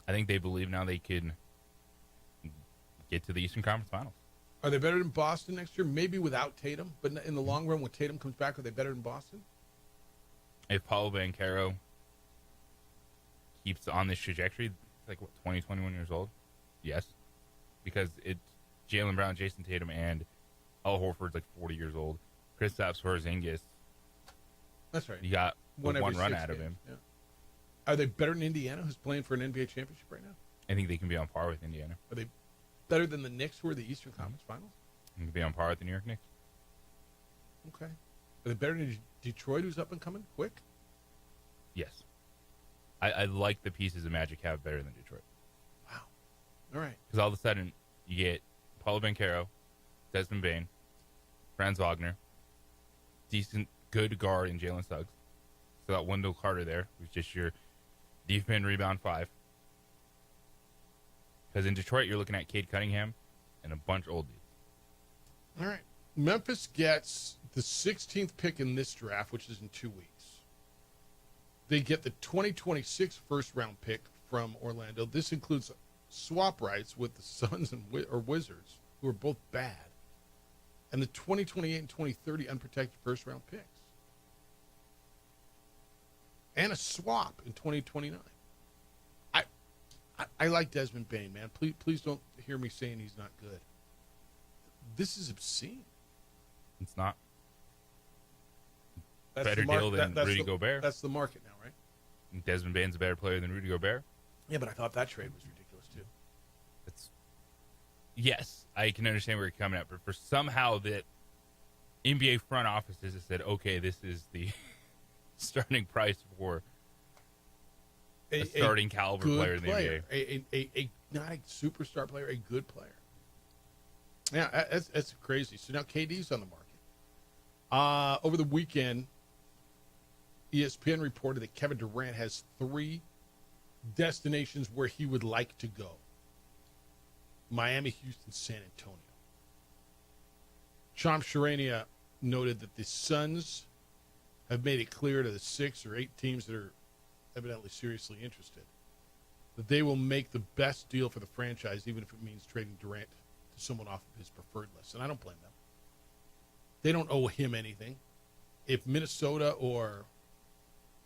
I think they believe now they can get to the Eastern Conference Finals. Are they better than Boston next year? Maybe without Tatum, but in the long run, when Tatum comes back, are they better than Boston? If Paulo Banchero keeps on this trajectory, like 20, 21 years old, yes. Because it's Jaylen Brown, Jason Tatum, and Al Horford's like 40 years old. Kristaps Porzingis. That's right. You got one run out of games. him. Yeah. Are they better than Indiana, who's playing for an NBA championship right now? I think they can be on par with Indiana. Are they better than the Knicks, who are the Eastern Conference Finals? They can be on par with the New York Knicks. Okay. Are they better than Detroit, who's up and coming quick? Yes. I like the pieces of Magic have better than Detroit. Wow. All right. Because all of a sudden, you get Paulo Banchero, Desmond Bane, Franz Wagner, decent, good guard in Jalen Suggs. So got Wendell Carter there, who's just your defense rebound 5. Because in Detroit, you're looking at Cade Cunningham and a bunch of old dudes. All right. Memphis gets the 16th pick in this draft, which is in 2 weeks. They get the 2026 first-round pick from Orlando. This includes swap rights with the Suns and Wizards, who are both bad, and the 2028 and 2030 unprotected first-round picks, and a swap in 2029. I like Desmond Bane, man. Please don't hear me saying he's not good. This is obscene. It's not. That's Better deal than Rudy Gobert. That's the market now, right? Desmond Bane's a better player than Rudy Gobert. Yeah, but I thought that trade was ridiculous too. Yes, I can understand where you're coming at, but for somehow that NBA front offices have said, okay, this is the starting price for a starting caliber player in the NBA. Not a superstar player, a good player. Yeah, that's crazy. So now KD's on the market. Over the weekend, ESPN reported that Kevin Durant has 3 destinations where he would like to go: Miami, Houston, San Antonio. Shams Charania noted that the Suns have made it clear to the 6 or 8 teams that are evidently seriously interested that they will make the best deal for the franchise, even if it means trading Durant to someone off of his preferred list. And I don't blame them. They don't owe him anything. If Minnesota or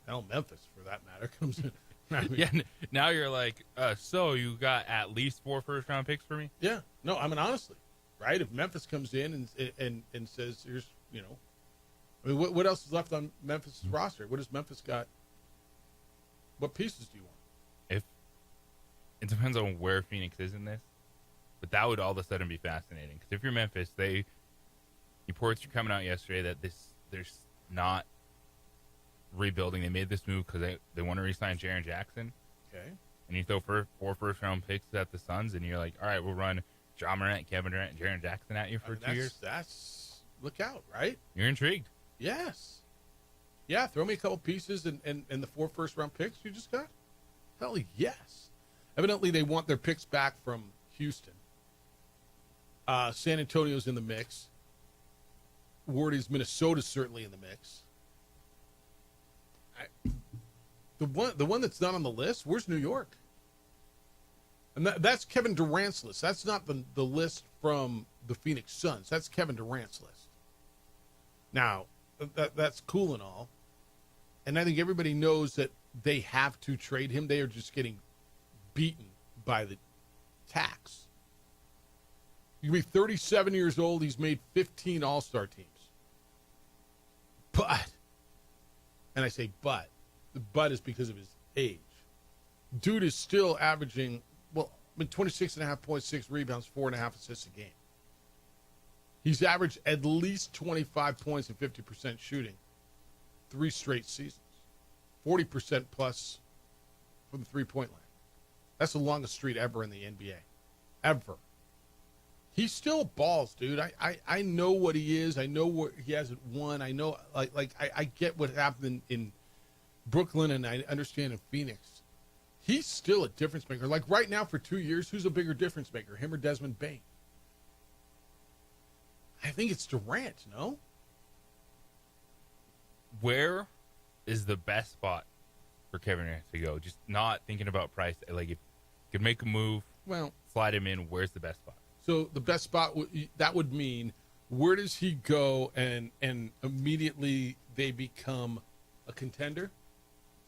Memphis, for that matter, comes in. I mean, Yeah, now you're like, so you got at least 4 first-round picks for me? Yeah. No, I mean, honestly, right? If Memphis comes in and says, here's, I mean, what else is left on Memphis' roster? What has Memphis got? What pieces do you want? It depends on where Phoenix is in this, but that would all of a sudden be fascinating. Because if you're Memphis, reports are coming out yesterday that there's not rebuilding. They made this move because they want to re-sign Jaren Jackson. Okay. And you throw 4 first-round picks at the Suns, and you're like, all right, we'll run Ja Morant, Kevin Durant, and Jaren Jackson at you for 2 years. That's look out, right? You're intrigued. Yes. Yeah, throw me a couple pieces and the 4 first-round picks you just got. Hell yes. Evidently, they want their picks back from Houston. San Antonio's in the mix. Word is Minnesota's certainly in the mix. The one that's not on the list, where's New York? And that's Kevin Durant's list. That's not the list from the Phoenix Suns. That's Kevin Durant's list. Now, that's cool and all. And I think everybody knows that they have to trade him. They are just getting beaten by the tax. You can be 37 years old. He's made 15 All-Star teams. But, and I say but, the but is because of his age. Dude is still averaging, 26.5 points, 6 rebounds, 4.5 assists a game. He's averaged at least 25 points and 50% shooting 3 straight seasons. 40% plus from the three-point line. That's the longest streak ever in the NBA. Ever. He still balls, dude. I know what he is. I know what he hasn't won. I know, I get what happened in Brooklyn, and I understand in Phoenix. He's still a difference maker. Like right now, for 2 years, who's a bigger difference maker, him or Desmond Bane? I think it's Durant, no? Where is the best spot for Kevin Durant to go? Just not thinking about price. Like, if you could make a move, slide him in, where's the best spot? So the best spot, that would mean, where does he go and immediately they become a contender?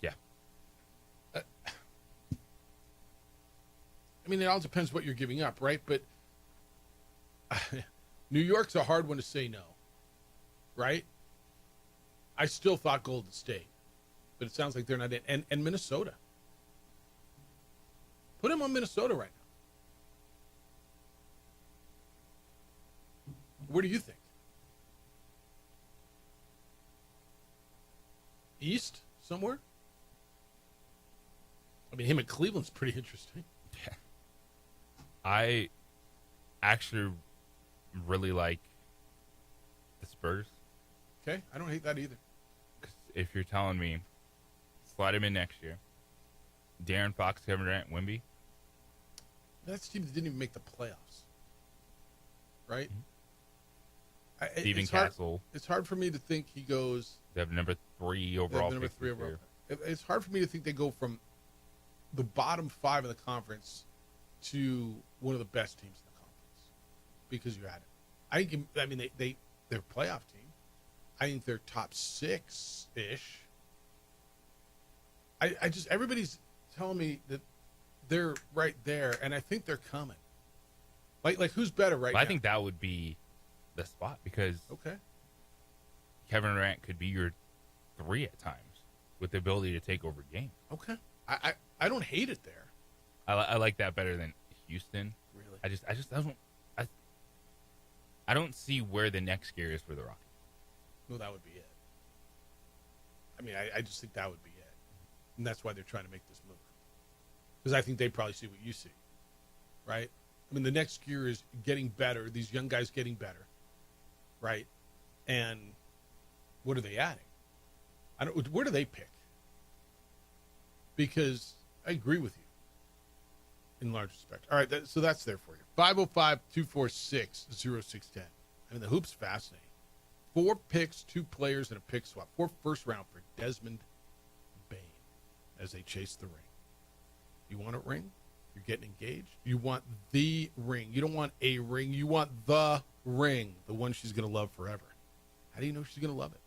Yeah. I mean, it all depends what you're giving up, right? But New York's a hard one to say no, right? I still thought Golden State, but it sounds like they're not in. And Minnesota. Put him on Minnesota right now. Where do you think? East somewhere? I mean, him at Cleveland's pretty interesting. Yeah. I actually really like the Spurs. Okay, I don't hate that either. 'Cause if you're telling me, slide him in next year, De'Aaron Fox, Kevin Durant, Wemby. That's a team that didn't even make the playoffs, right? Stephen Castle. It's hard for me to think he goes. They have number 3 overall. Number 3 overall. It's hard for me to think they go from the bottom 5 of the conference to one of the best teams in the conference because you had it. I mean, they're a playoff team. I think they're top 6-ish. I just, everybody's telling me that they're right there, and I think they're coming. Like who's better now? I think that would be the spot because Kevin Durant could be your 3 at times with the ability to take over games. Okay. I don't hate it there. I like that better than Houston. Really? I don't see where the next gear is for the Rockets. No, that would be it. I mean, I just think that would be it. And that's why they're trying to make this move. Because I think they probably see what you see. Right? I mean, the next gear is getting better. These young guys getting better. Right? And what are they adding? Where do they pick? Because I agree with you in large respect. All right, so that's there for you. 505-246-0610. I mean, the hoop's fascinating. 4 picks, 2 players, and a pick swap. 4 first round for Desmond Bane as they chase the ring. You want a ring? You're getting engaged? You want the ring. You don't want a ring. You want the ring, the one she's going to love forever. How do you know she's going to love it?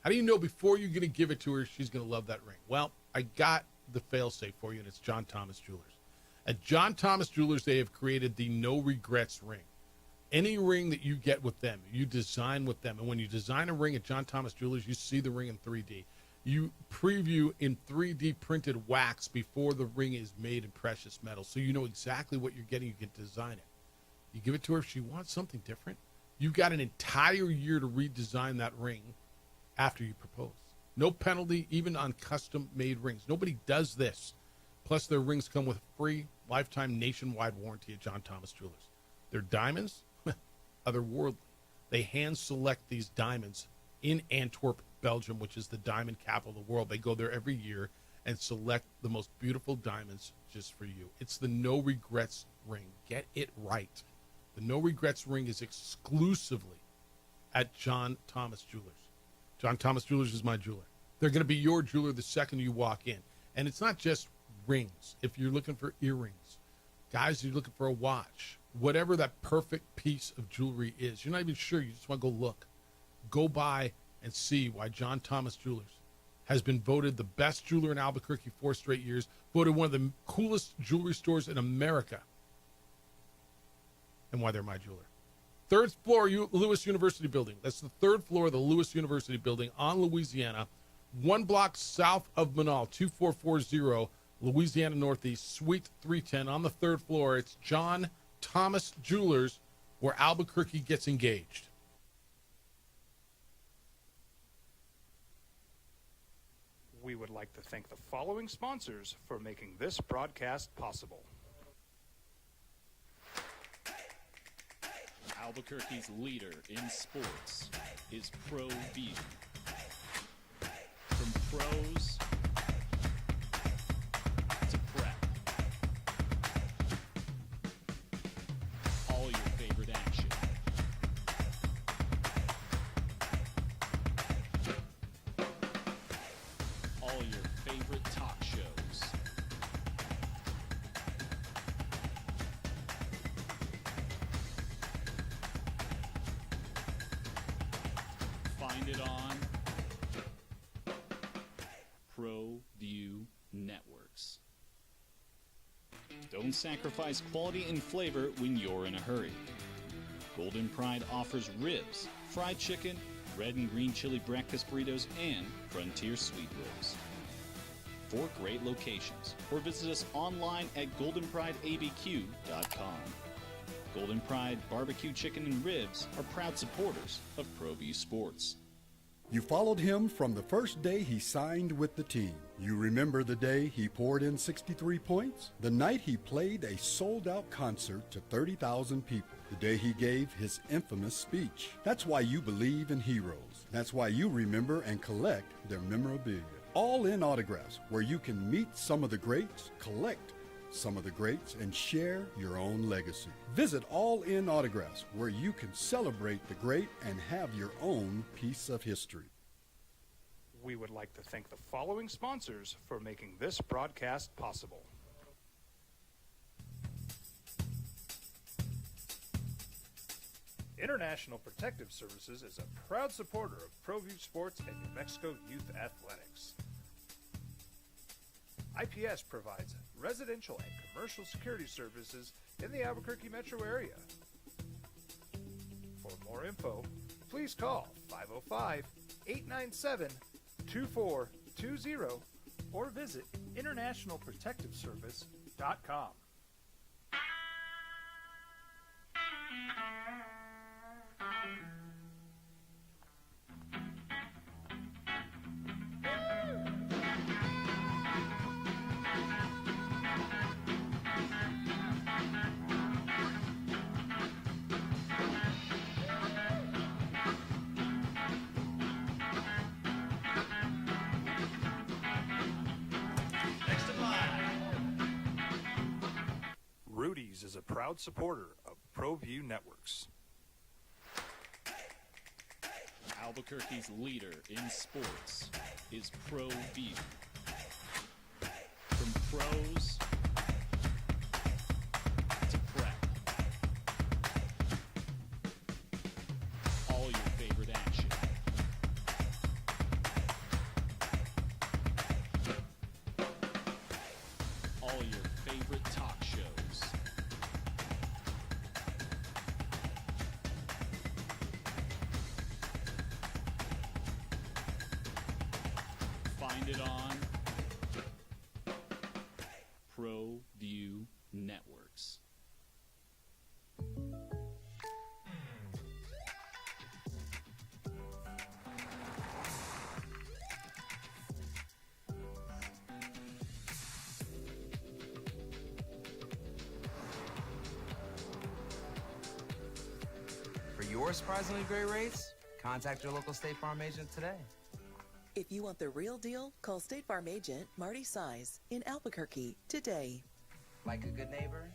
How do you know before you're going to give it to her, she's going to love that ring? Well, I got the fail-safe for you, and it's John Thomas Jewelers. At John Thomas Jewelers, they have created the no regrets ring. Any ring that you get with them, you design with them. And when you design a ring at John Thomas Jewelers, you see the ring in 3D. You preview in 3D printed wax before the ring is made in precious metal. So you know exactly what you're getting. You can design it. You give it to her if she wants something different. You've got an entire year to redesign that ring after you propose. No penalty, even on custom-made rings. Nobody does this. Plus, their rings come with free lifetime nationwide warranty at John Thomas Jewelers. Their diamonds, otherworldly. They hand-select these diamonds in Antwerp, Belgium, which is the diamond capital of the world. They go there every year and select the most beautiful diamonds just for you. It's the no regrets ring. Get it right. The no regrets ring is exclusively at John Thomas Jewelers. John Thomas Jewelers is my jeweler. They're going to be your jeweler the second you walk in. And it's not just rings. If you're looking for earrings, guys, you're looking for a watch, whatever that perfect piece of jewelry is, you're not even sure. You just want to go look. Go by and see why John Thomas Jewelers has been voted the best jeweler in Albuquerque 4 straight years, voted one of the coolest jewelry stores in America, and why they're my jeweler. 3rd floor, Lewis University Building. That's the 3rd floor of the Lewis University Building on Louisiana, 1 block south of Manal, 2440 Louisiana Northeast, Suite 310 on the 3rd floor. It's John Thomas Jewelers, where Albuquerque gets engaged. We would like to thank the following sponsors for making this broadcast possible. Albuquerque's leader in sports is ProView. From pros to prep, all your favorite action. All your favorite talk shows. Find it on ProView Networks. Don't sacrifice quality and flavor when you're in a hurry. Golden Pride offers ribs, fried chicken, red and green chili breakfast burritos, and Frontier sweet ribs. 4 great locations, or visit us online at goldenprideabq.com. Golden Pride Barbecue Chicken and Ribs are proud supporters of ProView Sports. You followed him from the first day he signed with the team. You remember the day he poured in 63 points? The night he played a sold-out concert to 30,000 people. The day he gave his infamous speech. That's why you believe in heroes. That's why you remember and collect their memorabilia. All in Autographs, where you can meet some of the greats, collect some of the greats, and share your own legacy. Visit All In Autographs, where you can celebrate the great and have your own piece of history. We would like to thank the following sponsors for making this broadcast possible. International Protective Services is a proud supporter of ProView Sports and New Mexico Youth Athletics. IPS provides residential and commercial security services in the Albuquerque metro area. For more info, please call 505-897-2420 or visit internationalprotectiveservice.com. Rudy's is a proud supporter of ProView Networks. Albuquerque's leader in sports is ProView. From pros it on ProView Networks. For your surprisingly great rates, contact your local State Farm agent today. If you want the real deal, call State Farm agent Marty Size in Albuquerque today. Like a good neighbor,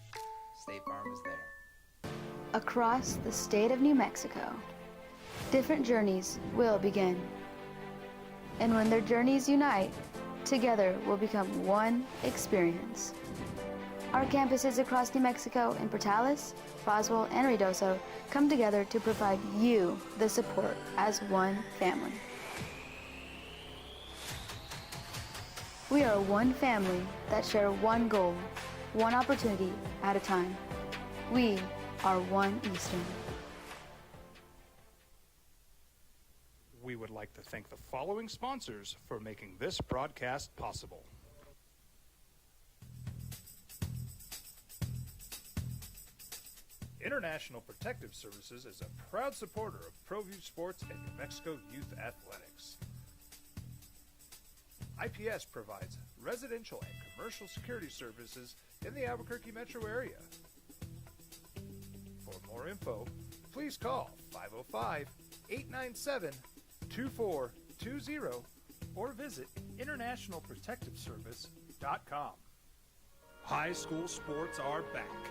State Farm is there. Across the state of New Mexico, different journeys will begin. And when their journeys unite, together will become one experience. Our campuses across New Mexico in Portales, Roswell, and Ruidoso come together to provide you the support as one family. We are one family that share one goal, one opportunity at a time. We are One Eastern. We would like to thank the following sponsors for making this broadcast possible. International Protective Services is a proud supporter of ProView Sports and New Mexico Youth Athletics. IPS provides residential and commercial security services in the Albuquerque metro area. For more info, please call 505-897-2420 or visit internationalprotectiveservice.com. High school sports are back.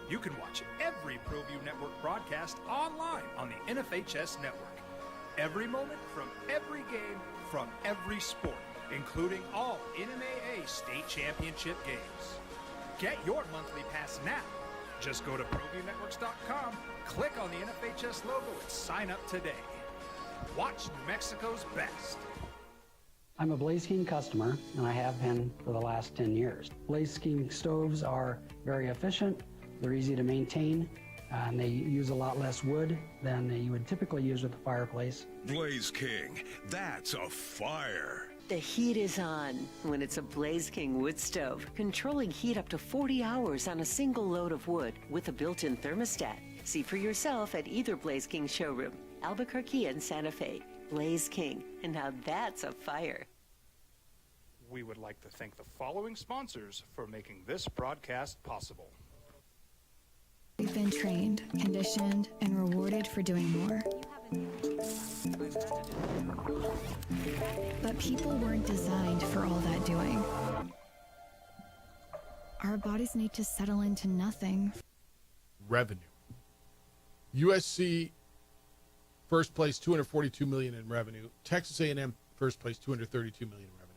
You can watch every ProView Network broadcast online on the NFHS network. Every moment from every game from every sport, including all NMAA state championship games. Get your monthly pass now. Just go to ProViewNetworks.com, click on the NFHS logo, and sign up today. Watch New Mexico's best. I'm a Blaze King customer, and I have been for the last 10 years. Blaze King stoves are very efficient, they're easy to maintain, and they use a lot less wood than you would typically use with a fireplace. Blaze King, that's a fire. The heat is on when it's a Blaze King wood stove, controlling heat up to 40 hours on a single load of wood with a built-in thermostat. See for yourself at either Blaze King showroom, Albuquerque and Santa Fe. Blaze King, and now that's a fire. We would like to thank the following sponsors for making this broadcast possible. We've been trained, conditioned, and rewarded for doing more. But people weren't designed for all that doing. Our bodies need to settle into nothing. Revenue. USC first place, $242 million in revenue. Texas A&M first place, $232 million in revenue.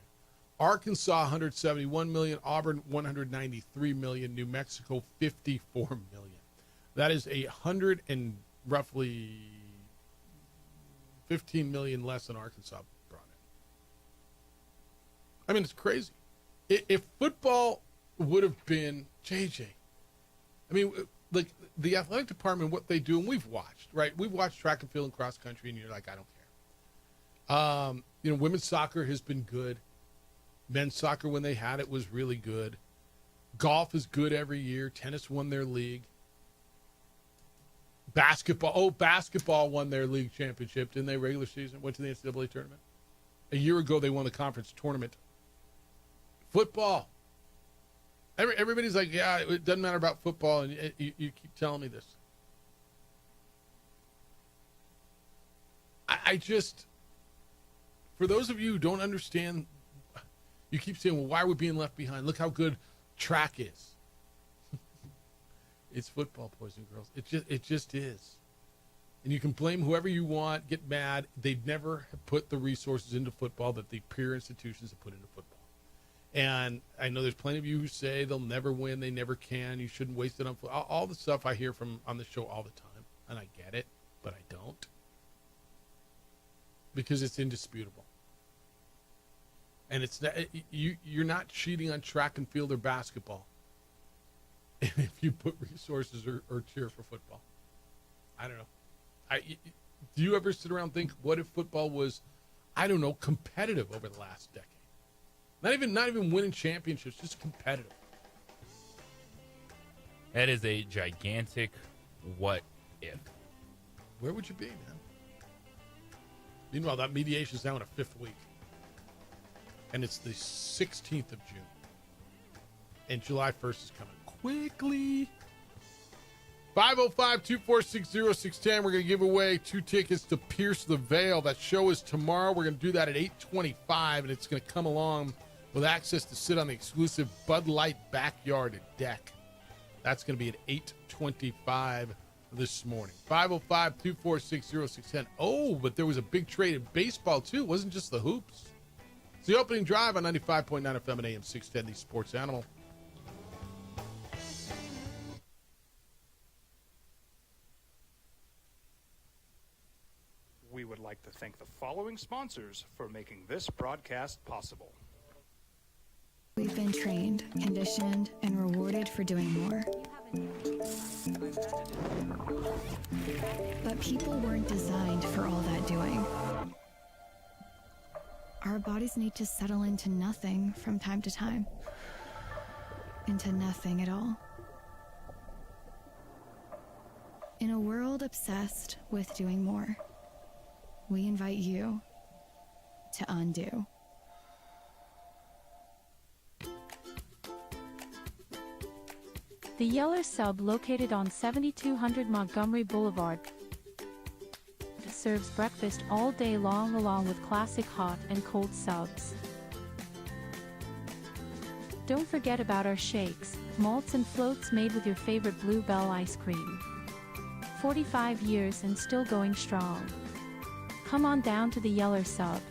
Arkansas, $171 million. Auburn, $193 million. New Mexico, $54 million. That is roughly $15 million less than Arkansas brought in. I mean, it's crazy. If football would have been JJ, I mean, like the athletic department, what they do, and we've watched, right? We've watched track and field and cross country, and you're like, I don't care. Women's soccer has been good. Men's soccer, when they had it, was really good. Golf is good every year. Tennis won their league. Basketball won their league championship, didn't they? Regular season, went to the NCAA tournament. A year ago, they won the conference tournament. Football. Everybody's like, yeah, it doesn't matter about football, and you keep telling me this. I just, for those of you who don't understand, you keep saying, well, why are we being left behind? Look how good track is. It's football, boys and girls. It just is. And you can blame whoever you want, get mad. They never have put the resources into football that the peer institutions have put into football. And I know there's plenty of you who say they'll never win, they never can, you shouldn't waste it on football. All the stuff I hear from on the show all the time, and I get it, but I don't. Because it's indisputable. And it's not, you're not cheating on track and field or basketball if you put resources or cheer for football. I don't know. Do you ever sit around and think, what if football was, I don't know, competitive over the last decade? Not even winning championships, just competitive. That is a gigantic what if. Where would you be, man? Meanwhile, that mediation is now in a 5th week. And it's the 16th of June. And July 1st is coming quickly. 505-246-0610. We're going to give away 2 tickets to Pierce the Veil. That show is tomorrow. We're going to do that at 8:25, and it's going to come along with access to sit on the exclusive Bud Light backyard deck. That's going to be at 8:25 this morning. 505-246-0610. Oh, but there was a big trade in baseball, too. It wasn't just the hoops. It's the opening drive on 95.9 FM and AM 610, the Sports Animal. We would like to thank the following sponsors for making this broadcast possible. We've been trained, conditioned, and rewarded for doing more. But people weren't designed for all that doing. Our bodies need to settle into nothing from time to time. Into nothing at all. In a world obsessed with doing more, we invite you to undo. The Yeller Sub, located on 7200 Montgomery Boulevard, serves breakfast all day long along with classic hot and cold subs. Don't forget about our shakes, malts and floats made with your favorite Blue Bell ice cream. 45 years and still going strong. Come on down to the Yeller Sub,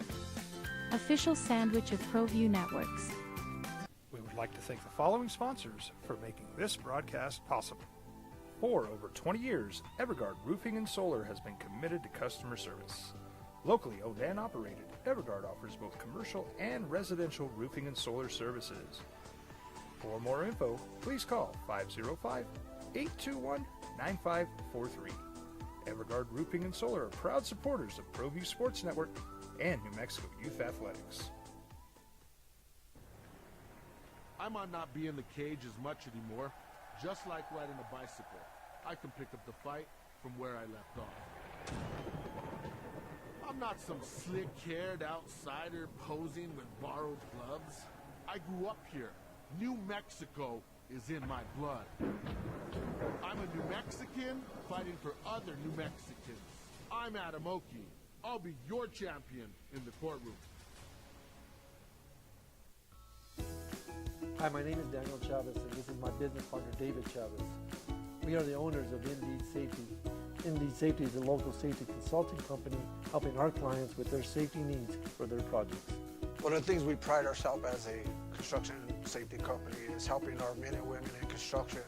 official sandwich of ProView Networks. We would like to thank the following sponsors for making this broadcast possible. For over 20 years, Evergard Roofing and Solar has been committed to customer service. Locally owned and operated, Evergard offers both commercial and residential roofing and solar services. For more info, please call 505-821-9543. Evergard Roofing and Solar are proud supporters of ProView Sports Network and New Mexico Youth Athletics. I might not be in the cage as much anymore. Just like riding a bicycle, I can pick up the fight from where I left off. I'm not some slick-haired outsider posing with borrowed gloves. I grew up here. New Mexico is in my blood. I'm a New Mexican fighting for other New Mexicans. I'm Adam Oki. I'll be your champion in the courtroom. Hi, my name is Daniel Chavez, and this is my business partner, David Chavez. We are the owners of Indeed Safety. Indeed Safety is a local safety consulting company helping our clients with their safety needs for their projects. One of the things we pride ourselves as a construction safety company is helping our men and women in construction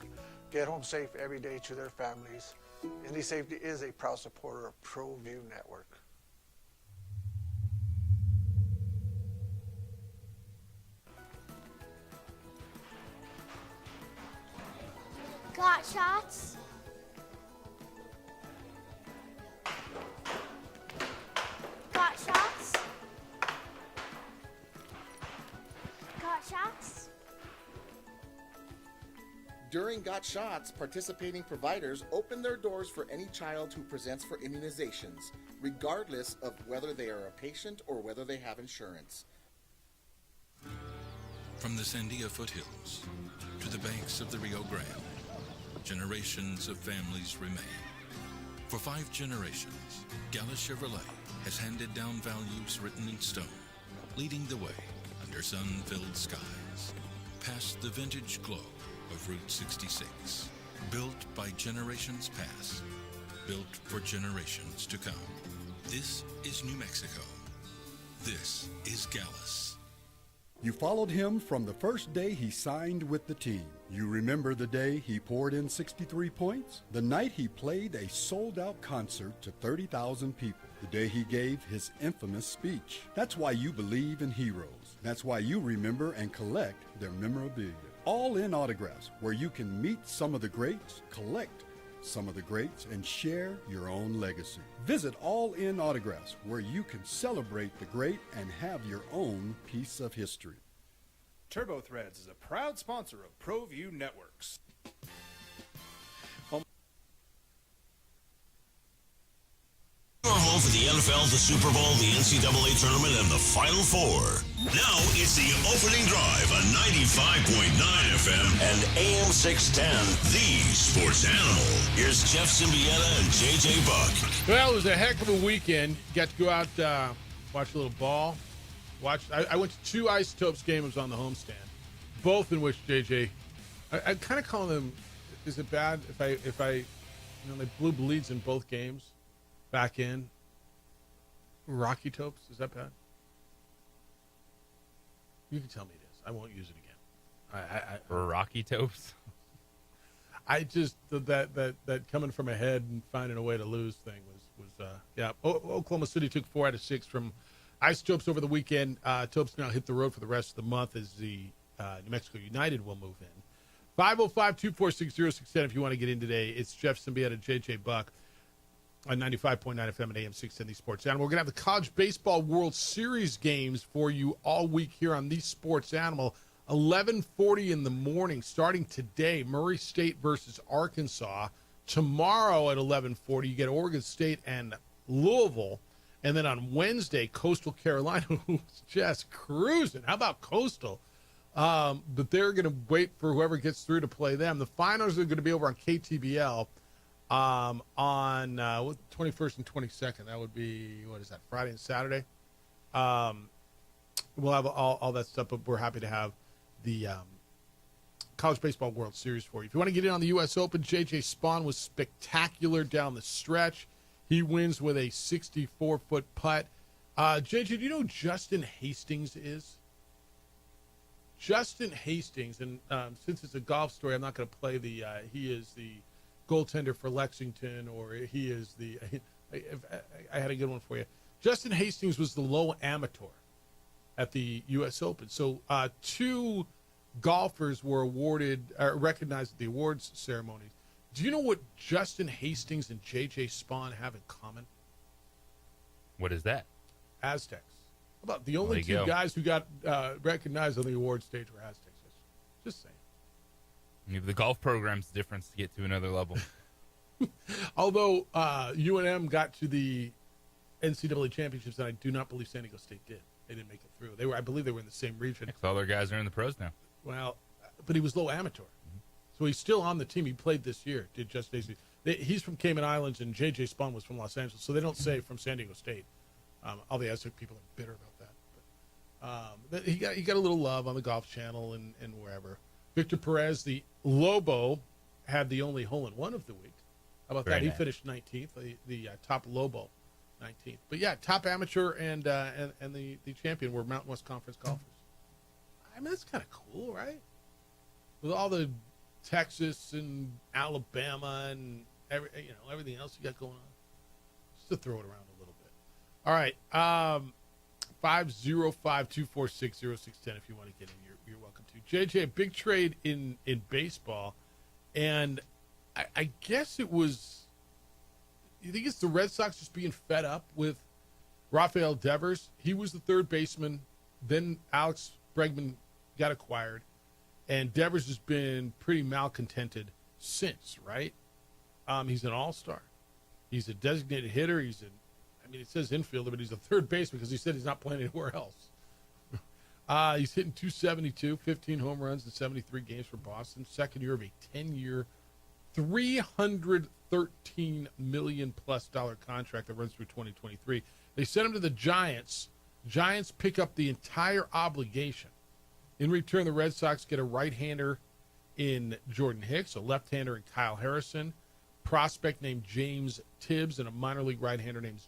get home safe every day to their families. Indeed Safety is a proud supporter of ProView Network. Got shots? Got shots? Got shots? During Got Shots, participating providers open their doors for any child who presents for immunizations, regardless of whether they are a patient or whether they have insurance. From the Sandia foothills to the banks of the Rio Grande, generations of families remain. For 5 generations, Gala Chevrolet has handed down values written in stone, leading the way under sun-filled skies, past the vintage glow of Route 66. Built by generations past, built for generations to come. This is New Mexico. This is Gallus. You followed him from the first day he signed with the team. You remember the day he poured in 63 points? The night he played a sold-out concert to 30,000 people. The day he gave his infamous speech. That's why you believe in heroes. That's why you remember and collect their memorabilia. All in Autographs, where you can meet some of the greats, collect some of the greats, and share your own legacy. Visit All In Autographs, where you can celebrate the great and have your own piece of history. Turbo Threads is a proud sponsor of ProView Networks. Your home for the NFL, the Super Bowl, the NCAA Tournament, and the Final Four. Now it's the opening drive on 95.9 FM and AM 610, the Sports Animal. Here's Jeff Symbieta and JJ Buck. Well, it was a heck of a weekend. Got to go out, watch a little ball. I went to 2 Isotopes games on the homestand, both in which JJ, I kind of call them. Is it bad if I, they blew bleeds in both games? Back in Rocky Topes, is that bad? You can tell me it is. I won't use it again. Rocky Topes. I just that coming from ahead and finding a way to lose thing was yeah. Oklahoma City took 4 out of 6 from Isotopes over the weekend. Topes now hit the road for the rest of the month as the New Mexico United will move in. 505-246-0610 if you want to get in today. It's Jeff Symbieta and JJ Buck on 95.9 FM and AM 610 the Sports Animal. We're going to have the College Baseball World Series games for you all week here on the Sports Animal. 11:40 in the morning, starting today, Murray State versus Arkansas. Tomorrow at 11:40, you get Oregon State and Louisville. And then on Wednesday, Coastal Carolina, who's just cruising. How about Coastal? But they're going to wait for whoever gets through to play them. The finals are going to be over on KTBL. On 21st and 22nd, that would be, what is that, Friday and Saturday? We'll have all that stuff, but we're happy to have the College Baseball World Series for you. If you want to get in on the U.S. Open, J.J. Spaun was spectacular down the stretch. He wins with a 64-foot putt. JJ, do you know who Justin Hastings is? Justin Hastings, and since it's a golf story, I'm not going to play he is the goaltender for Lexington, or he is the I had a good one for you. Justin Hastings was the low amateur at the U.S. Open. So 2 golfers were recognized at the awards ceremonies. Do you know what Justin Hastings and J.J. Spaun have in common? What is that? Aztecs. How about the only 2 guys who got recognized on the awards stage were Aztecs? Just saying. Maybe the golf program's different to get to another level. Although UNM got to the NCAA championships, and I do not believe San Diego State did. They didn't make it through. I believe they were in the same region. All their guys are in the pros now. Well, but he was low amateur, so he's still on the team. He played this year. Did just Daisy? He's from Cayman Islands, and J.J. Spaun was from Los Angeles, so they don't say from San Diego State. All the Aztec people are bitter about that. But he got a little love on the Golf Channel and wherever. Victor Perez, the Lobo, had the only hole-in-one of the week. How about that? Nice. He finished 19th, the top Lobo, 19th. But yeah, top amateur and the champion were Mountain West Conference golfers. I mean, that's kind of cool, right? With all the Texas and Alabama and everything else you got going on, just to throw it around a little bit. All right, 505-246-0610 if you want to get in. You're welcome to. JJ, a big trade in baseball, and I guess it was. You think it's the Red Sox just being fed up with Rafael Devers? He was the third baseman. Then Alex Bregman got acquired, and Devers has been pretty malcontented since. Right? He's an all-star. He's a designated hitter. It says infielder, but he's a third baseman because he said he's not playing anywhere else. He's hitting .272, 15 home runs in 73 games for Boston. Second year of a 10-year, $313 million+ contract that runs through 2023. They sent him to the Giants. Giants pick up the entire obligation. In return, the Red Sox get a right-hander in Jordan Hicks, a left-hander in Kyle Harrison, prospect named James Tibbs, and a minor league right-hander named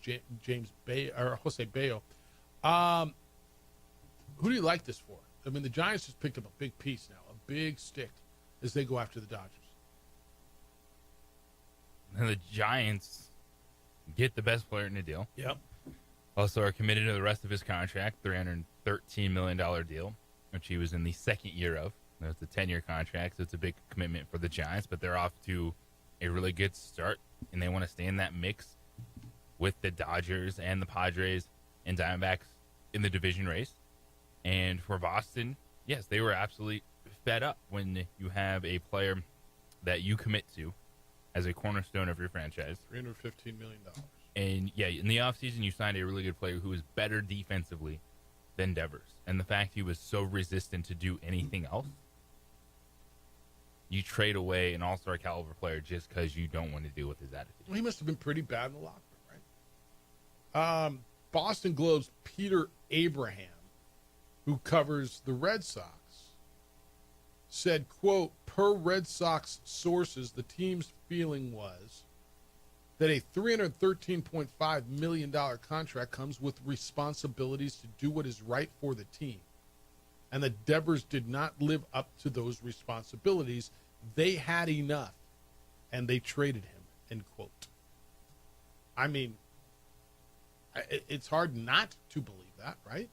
Jose Bayo. Who do you like this for? I mean, the Giants just picked up a big piece now, a big stick, as they go after the Dodgers. And the Giants get the best player in the deal. Yep. Also are committed to the rest of his contract, $313 million deal, which he was in the second year of. It's a 10-year contract, so it's a big commitment for the Giants, but they're off to a really good start, and they want to stay in that mix with the Dodgers and the Padres and Diamondbacks in the division race. And for Boston, Yes, they were absolutely fed up when you have a player that you commit to as a cornerstone of your franchise. $315 million. And, yeah, in the offseason, you signed a really good player who was better defensively than Devers. And the fact he was so resistant to do anything else, you trade away an all-star caliber player just because you don't want to deal with his attitude. Well, he must have been pretty bad in the locker room, right? Boston Globe's Peter Abraham, who covers the Red Sox, said, quote, per Red Sox sources, the team's feeling was that a $313.5 million contract comes with responsibilities to do what is right for the team, and that Devers did not live up to those responsibilities. They had enough, and they traded him, end quote. I mean, it's hard not to believe that, right?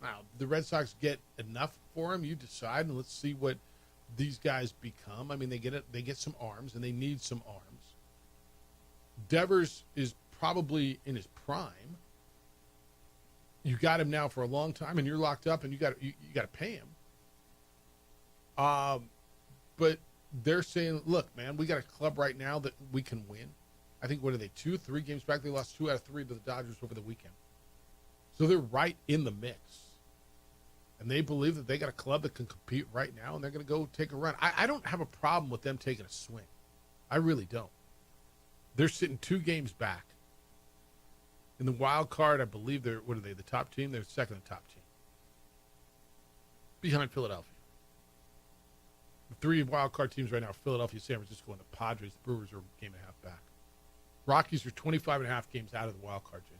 Now, the Red Sox get enough for him, you decide, and let's see what these guys become. I mean, they get some arms, and they need some arms. Devers is probably in his prime. You got him now for a long time, and you're locked up, and you got to pay him. But they're saying, look, man, we got a club right now that we can win. I think, what are they, 2-3 games back? They lost 2 out of 3 to the Dodgers over the weekend. So they're right in the mix. And they believe that they got a club that can compete right now, and they're going to go take a run. I don't have a problem with them taking a swing. I really don't. They're sitting 2 games back. In the wild card, I believe they're, what are they, the top team? They're second to top team. Behind Philadelphia. The 3 wild card teams right now are Philadelphia, San Francisco, and the Padres. The Brewers are a game and a half back. Rockies are 25 and a half games out of the wild card, JJ.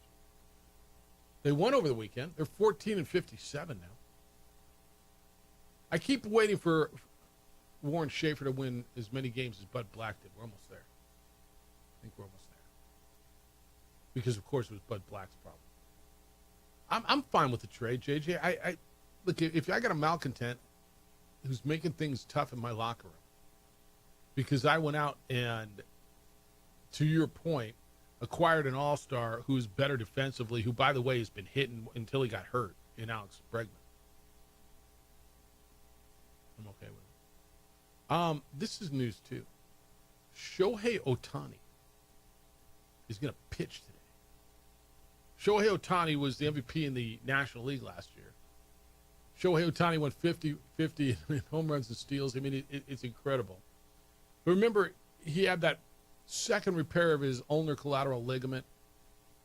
They won over the weekend. They're 14-57 now. I keep waiting for Warren Schaefer to win as many games as Bud Black did. We're almost there. I think we're almost there. Because, of course, it was Bud Black's problem. I'm fine with the trade, JJ. I look, if I got a malcontent who's making things tough in my locker room because I went out and, to your point, acquired an all-star who's better defensively, who, by the way, has been hitting until he got hurt in Alex Bregman. I'm okay with it. This is news, too. Shohei Ohtani is going to pitch today. Shohei Ohtani was the MVP in the National League last year. Shohei Ohtani went 50-50 in home runs and steals. I mean, it's incredible. But remember, he had that second repair of his ulnar collateral ligament.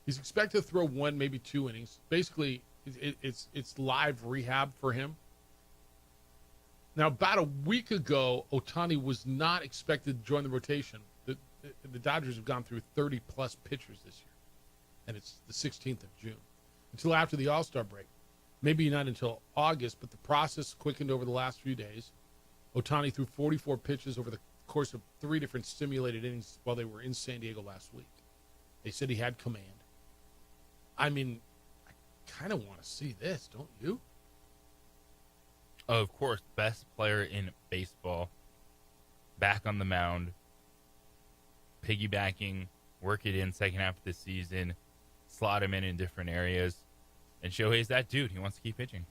He's expected to throw 1, maybe 2 innings. Basically, it's live rehab for him. Now, about a week ago, Ohtani was not expected to join the rotation. The Dodgers have gone through 30-plus pitchers this year, and it's the 16th of June, until after the All-Star break. Maybe not until August, but the process quickened over the last few days. Ohtani threw 44 pitches over the course of 3 different simulated innings while they were in San Diego last week. They said he had command. I mean, I kind of want to see this, don't you? Of course, best player in baseball, back on the mound, piggybacking, work it in second half of the season, slot him in different areas. And Shohei's that dude. He wants to keep pitching.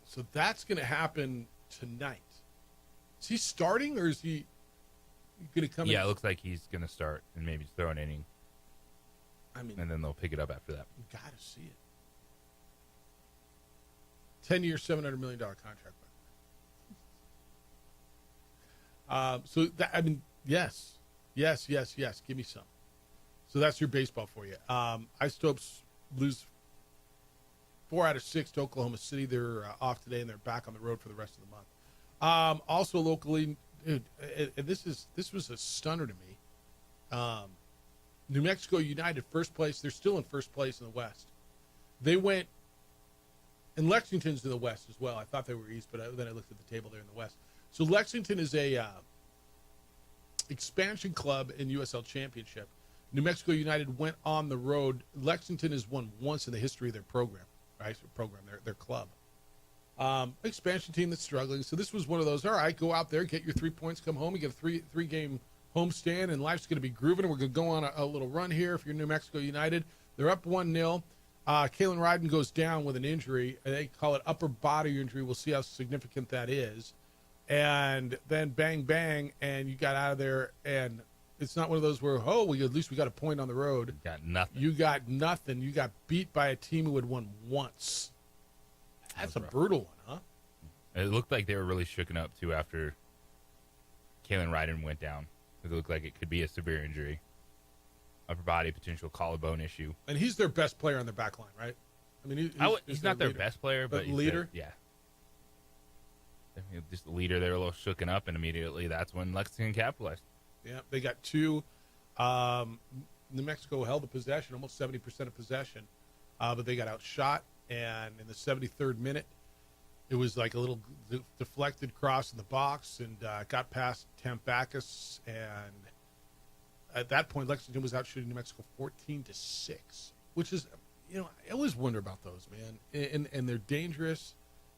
So that's going to happen tonight. Is he starting, or is he going to come in? Yeah, it looks like he's going to start and maybe throw an inning. I mean, and then they'll pick it up after that. You got to see it. 10-year, $700 million contract. So that, I mean, yes. Give me some. So that's your baseball for you. Isotopes lose 4 out of 6 to Oklahoma City. They're off today, and they're back on the road for the rest of the month. Also locally, dude, this was a stunner to me. New Mexico United, first place. They're still in first place in the West. They went, and Lexington's in the West as well. I thought they were East, but then I looked at the table there in the West. So Lexington is a expansion club in USL Championship. New Mexico United went on the road. Lexington has won once in the history of their program, right? Their club. Expansion team that's struggling. So this was one of those, all right, go out there, get your 3 points, come home. You get a three-game homestand, and life's going to be grooving. We're going to go on a little run here if you're New Mexico United. They're up 1-0. Kalen Ryden goes down with an injury. They call it upper body injury. We'll see how significant that is. And then bang, bang, and you got out of there. And it's not one of those where, at least we got a point on the road. Got nothing. You got nothing. You got beat by a team who had won once. That's a brutal one, huh? It looked like they were really shooken up, too, after Kalen Ryden went down. It looked like it could be a severe injury. Upper body, potential collarbone issue. And he's their best player on their back line, right? I mean, he's not their best player, but he's leader. Yeah. Just the leader. They were a little shooken up, and immediately that's when Lexington capitalized. Yeah, they got two. New Mexico held the possession, almost 70% of possession, but they got outshot. And in the 73rd minute, it was like a little deflected cross in the box and got past Tampakis. And at that point, Lexington was out shooting New Mexico 14-6, which is, I always wonder about those, man. And they're dangerous.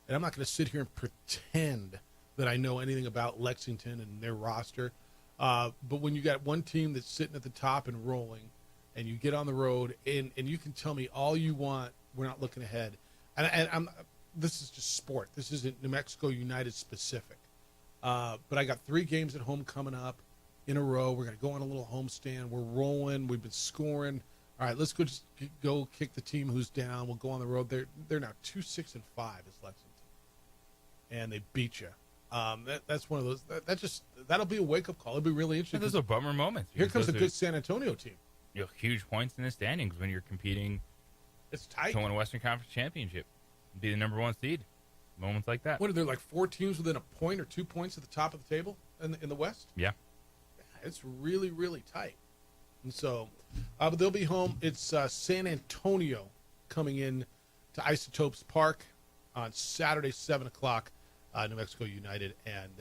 And I'm not going to sit here and pretend that I know anything about Lexington and their roster. But when you got one team that's sitting at the top and rolling, and you get on the road, and you can tell me all you want, we're not looking ahead. And this is just sport. This isn't New Mexico United specific. But I got 3 games at home coming up in a row. We're going to go on a little homestand. We're rolling. We've been scoring. All right, let's go kick the team who's down. We'll go on the road. They're now 2-6-5 as Lexington, and they beat you. That's one of those. That'll be a wake up call. It'll be really interesting. Those are bummer moments. Here comes a good San Antonio team. Huge points in the standings when you're competing. It's tight. To win a Western Conference championship, be the number 1 seed. Moments like that. What are there, like 4 teams within a point or 2 points at the top of the table in the West? Yeah. It's really, really tight. And so, but they'll be home. It's San Antonio coming in to Isotopes Park on Saturday, 7 o'clock. New Mexico United and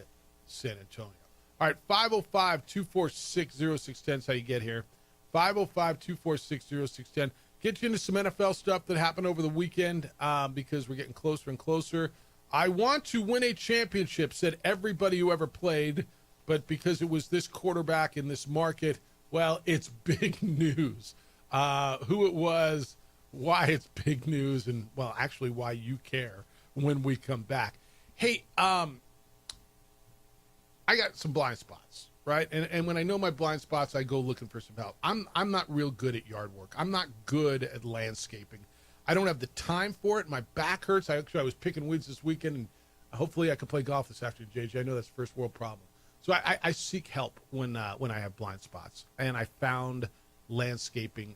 San Antonio. All right, 505-246-0610 is how you get here. 505-246-0610. Get you into some NFL stuff that happened over the weekend because we're getting closer and closer. I want to win a championship, said everybody who ever played, but because it was this quarterback in this market, well, it's big news. Who it was, why it's big news, and, well, actually why you care when we come back. Hey, I got some blind spots, right? And when I know my blind spots, I go looking for some help. I'm not real good at yard work. I'm not good at landscaping. I don't have the time for it. My back hurts. I was picking weeds this weekend, and hopefully I can play golf this afternoon, JJ. I know that's a first world problem. So I seek help when I have blind spots, and I found landscaping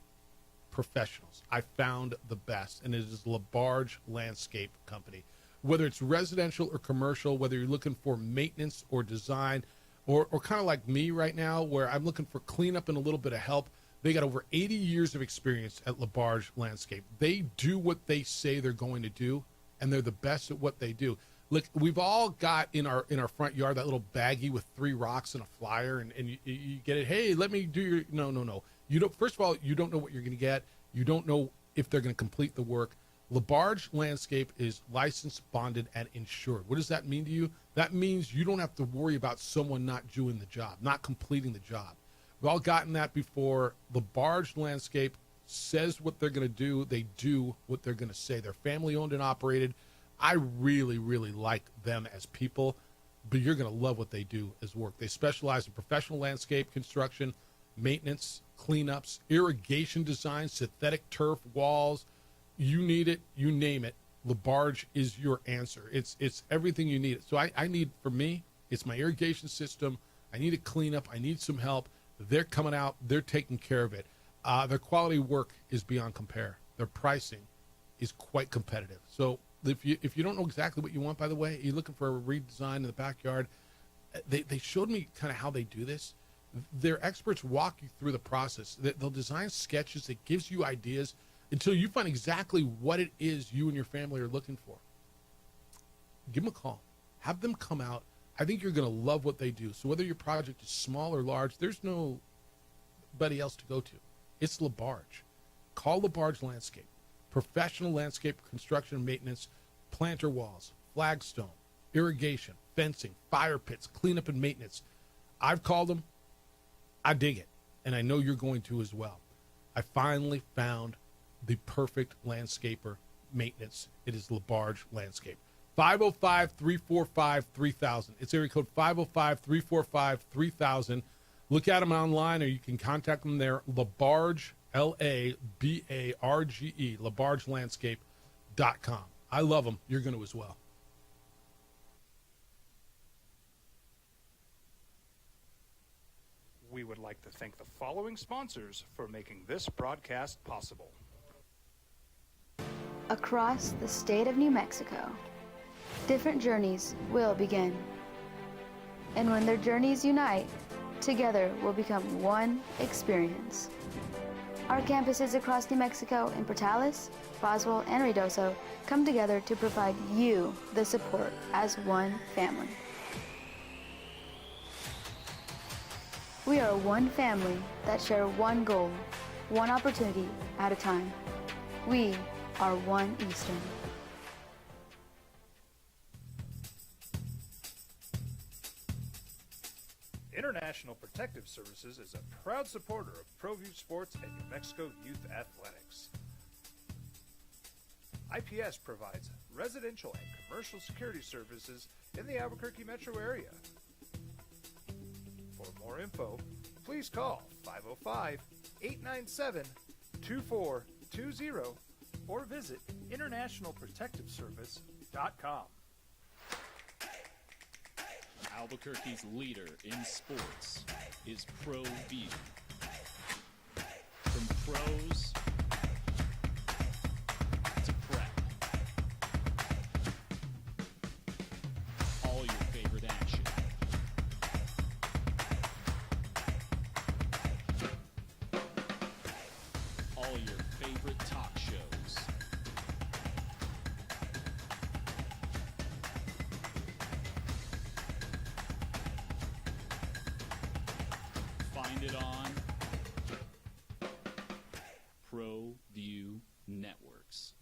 professionals. I found the best, and it is LaBarge Landscape Company. Whether it's residential or commercial, whether you're looking for maintenance or design, or kind of like me right now, where I'm looking for cleanup and a little bit of help, they got over 80 years of experience at LaBarge Landscape. They do what they say they're going to do, and they're the best at what they do. Look, we've all got in our front yard that little baggie with 3 rocks and a flyer, and you get it. Hey, let me do your no. You don't. First of all, you don't know what you're going to get. You don't know if they're going to complete the work. LaBarge Landscape is licensed, bonded, and insured. What does that mean to you? That means you don't have to worry about someone not doing the job, not completing the job. We've all gotten that before. LaBarge Landscape says what they're going to do. They do what they're going to say. They're family-owned and operated. I really, really like them as people, but you're going to love what they do as work. They specialize in professional landscape construction, maintenance, cleanups, irrigation design, synthetic turf, walls. You need it, you name it. LaBarge is your answer. It's everything you need. So I need, for me, it's my irrigation system. I need a cleanup. I need some help. They're coming out. They're taking care of it. Their quality work is beyond compare. Their pricing is quite competitive. So if you don't know exactly what you want, by the way, you're looking for a redesign in the backyard, they showed me kind of how they do this. Their experts walk you through the process. They'll design sketches that gives you ideas until you find exactly what it is you and your family are looking for. Give them a call. Have them come out. I think you're going to love what they do. So whether your project is small or large, there's nobody else to go to. It's LaBarge. Call LaBarge Landscape. Professional landscape construction and maintenance, planter walls, flagstone, irrigation, fencing, fire pits, cleanup and maintenance. I've called them. I dig it. And I know you're going to as well. I finally found the perfect landscaper maintenance. It is LaBarge Landscape. 505-345-3000. It's area code 505-345-3000. Look at them online, or you can contact them there. LaBarge, L-A-B-A-R-G-E, LaBargeLandscape.com. I love them. You're going to as well. We would like to thank the following sponsors for making this broadcast possible. Across the state of New Mexico, different journeys will begin. And when their journeys unite, together will become one experience. Our campuses across New Mexico in Portales, Boswell, and Ruidoso come together to provide you the support as one family. We are one family that share one goal, one opportunity at a time. We are One Eastern. International Protective Services is a proud supporter of ProView Sports and New Mexico Youth Athletics. IPS provides residential and commercial security services in the Albuquerque metro area. For more info, please call 505-897-2420 or visit internationalprotectiveservice.com. Albuquerque's leader in sports is ProView. From pros to prep, all your favorite action. All your favorite talk shows. Find it on ProView Networks.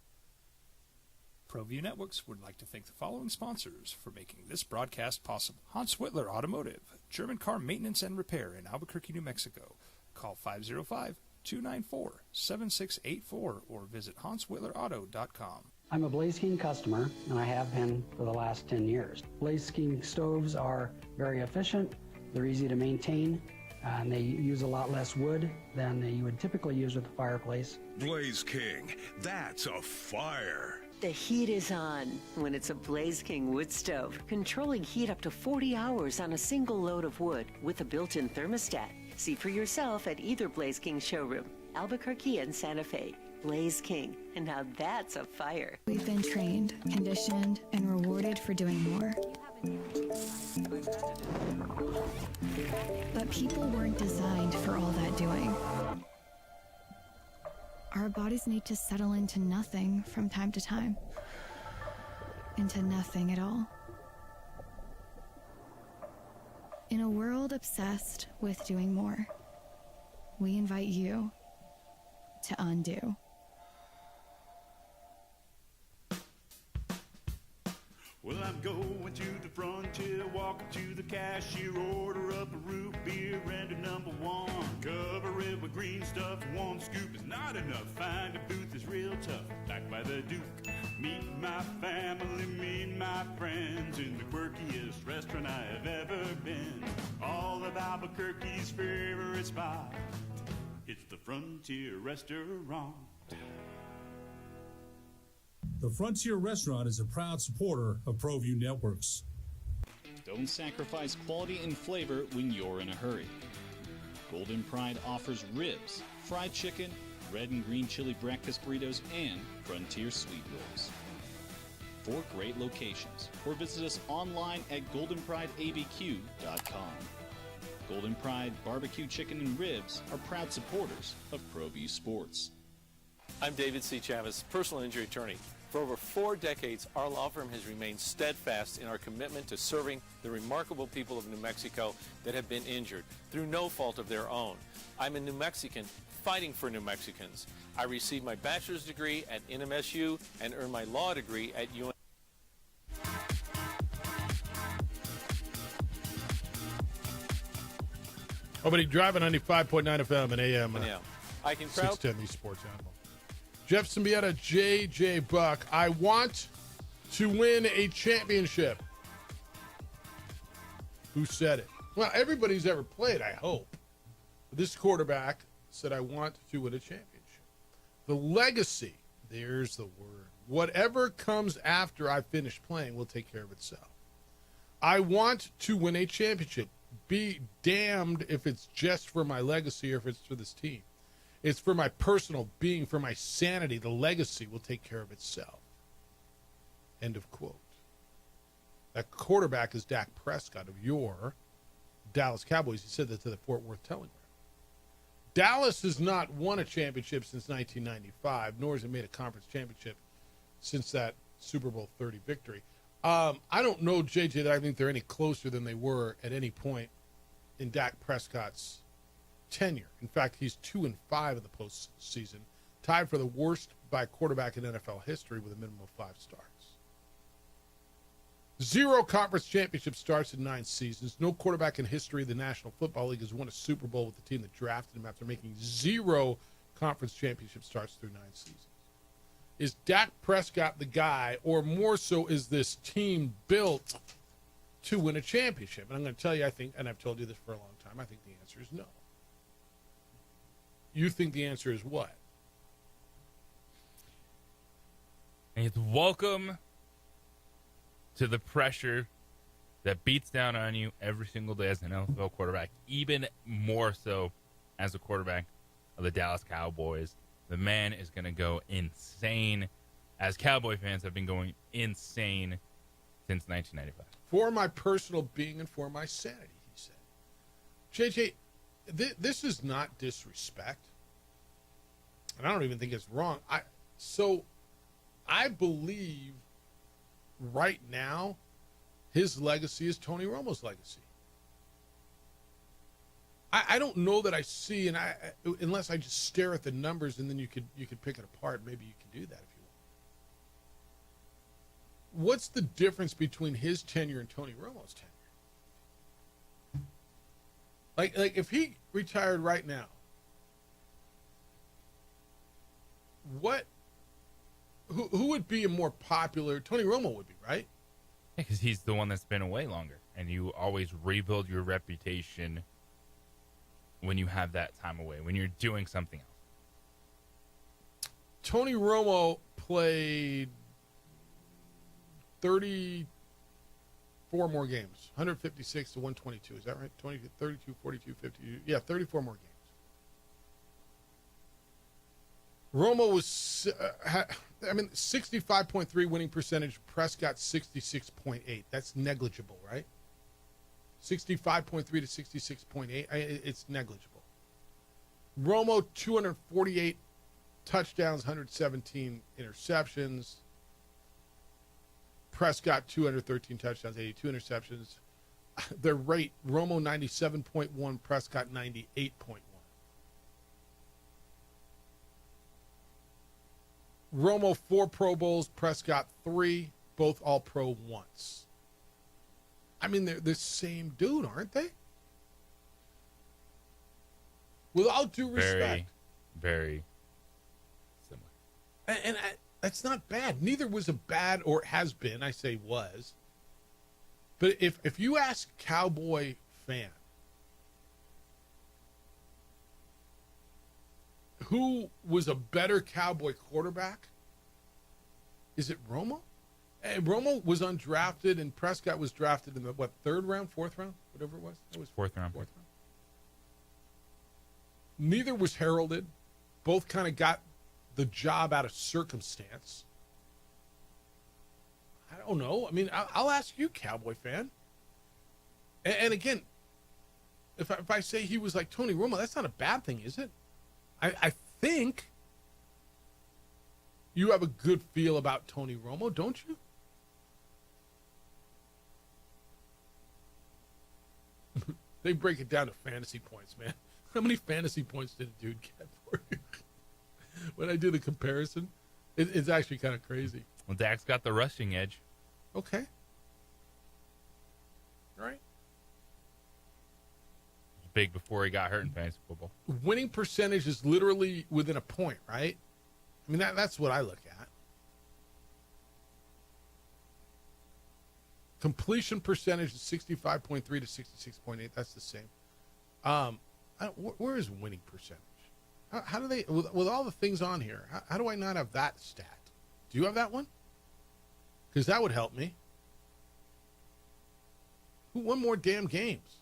ProView Networks would like to thank the following sponsors for making this broadcast possible. Hans Whitler Automotive, German car maintenance and repair in Albuquerque, New Mexico. Call 505-294-7684 or visit HansWhitlerAuto.com. I'm a Blaze King customer, and I have been for the last 10 years. Blaze King stoves are very efficient, they're easy to maintain, and they use a lot less wood than you would typically use with a fireplace. Blaze King, that's a fire. The heat is on when it's a Blaze King wood stove, controlling heat up to 40 hours on a single load of wood with a built-in thermostat. See for yourself at either Blaze King showroom, Albuquerque and Santa Fe. Blaze King, and now that's a fire. We've been trained, conditioned, and rewarded for doing more. But people weren't designed for all that doing. Our bodies need to settle into nothing from time to time. Into nothing at all. In a world obsessed with doing more, we invite you to undo. Well, I'm going to the frontier, walking to the cashier, order up a root beer and a number one. Cover it with green stuff, one scoop is not enough. Find a booth is real tough, back by the Duke. Meet my family, meet my friends in the quirkiest restaurant I have ever been. All of Albuquerque's favorite spot, it's the Frontier Restaurant. The Frontier Restaurant is a proud supporter of ProView Networks. Don't sacrifice quality and flavor when you're in a hurry. Golden Pride offers ribs, fried chicken, red and green chili breakfast burritos, and Frontier sweet rolls. 4 great locations, or visit us online at goldenprideabq.com. Golden Pride Barbecue Chicken and Ribs are proud supporters of ProView Sports. I'm David C. Chavez, personal injury attorney. For over 4 decades, our law firm has remained steadfast in our commitment to serving the remarkable people of New Mexico that have been injured through no fault of their own. I'm a New Mexican fighting for New Mexicans. I received my bachelor's degree at NMSU and earned my law degree at UN. Oh, but he driving 95.9 FM and AM. Yeah. I can 610 East Sports Animal. Jeff Symbieta, JJ Buck. I want to win a championship. Who said it? Well, everybody's ever played, I hope. This quarterback said, I want to win a championship. The legacy, there's the word. Whatever comes after I finish playing will take care of itself. I want to win a championship. Be damned if it's just for my legacy or if it's for this team. It's for my personal being, for my sanity. The legacy will take care of itself. End of quote. That quarterback is Dak Prescott of your Dallas Cowboys. He said that to the Fort Worth Telegram. Dallas has not won a championship since 1995, nor has it made a conference championship since that Super Bowl 30 victory. I don't know, JJ, that I think they're any closer than they were at any point in Dak Prescott's tenure. In fact, he's 2-5 in the postseason, tied for the worst by a quarterback in NFL history with a minimum of 5 starts. 0 conference championship starts in 9 seasons. No quarterback in history of the National Football League has won a Super Bowl with the team that drafted him after making 0 conference championship starts through 9 seasons. Is Dak Prescott the guy, or more so is this team built to win a championship? And I'm going to tell you, I think, and I've told you this for a long time, I think the answer is no. You think the answer is what? It's welcome to the pressure that beats down on you every single day as an NFL quarterback, even more so as a quarterback of the Dallas Cowboys. The man is going to go insane, as Cowboy fans have been going insane since 1995. For my personal being and for my sanity, he said. JJ, this is not disrespect. And I don't even think it's wrong. I believe right now his legacy is Tony Romo's legacy. I don't know that I see, and unless I just stare at the numbers and then you could pick it apart. Maybe you can do that if you want. What's the difference between his tenure and Tony Romo's tenure? Like if he retired right now, who would be a more popular? Tony Romo would be, right? Yeah, because he's the one that's been away longer, and you always rebuild your reputation when you have that time away, when you're doing something else. Tony Romo played 34 more games, 156 to 122. Is that right? 20, 32, 42, 50. Yeah, 34 more games. Romo was, 65.3 winning percentage. Prescott 66.8. That's negligible, right? 65.3 to 66.8. It's negligible. Romo 248 touchdowns, 117 interceptions. Prescott 213 touchdowns, 82 interceptions. Their rate: Romo 97.1, Prescott 98.1. Romo 4 Pro Bowls, Prescott 3, both all pro once. I mean, they're the same dude, aren't they? With all due respect. Very similar. And that's not bad. Neither was a bad, or has been, I say was. But if you ask Cowboy fan, who was a better Cowboy quarterback, is it Romo? And Romo was undrafted, and Prescott was drafted in the, 3rd round, 4th round? Whatever it was. It was 4th round. Neither was heralded. Both kind of got the job out of circumstance. I don't know. I mean, I'll ask you, Cowboy fan. And again, if I say he was like Tony Romo, that's not a bad thing, is it? I think you have a good feel about Tony Romo, don't you? They break it down to fantasy points, man. How many fantasy points did a dude get for you? When I do the comparison, it's actually kind of crazy. Well, Dak's got the rushing edge. Okay. All right. It was big before he got hurt in fantasy football. Winning percentage is literally within a point, right? I mean, that's what I look at. Completion percentage is 65.3 to 66.8. That's the same. Where is winning percentage? How do they, with all the things on here, how do I not have that stat? Do you have that one? Because that would help me. Who won more damn games?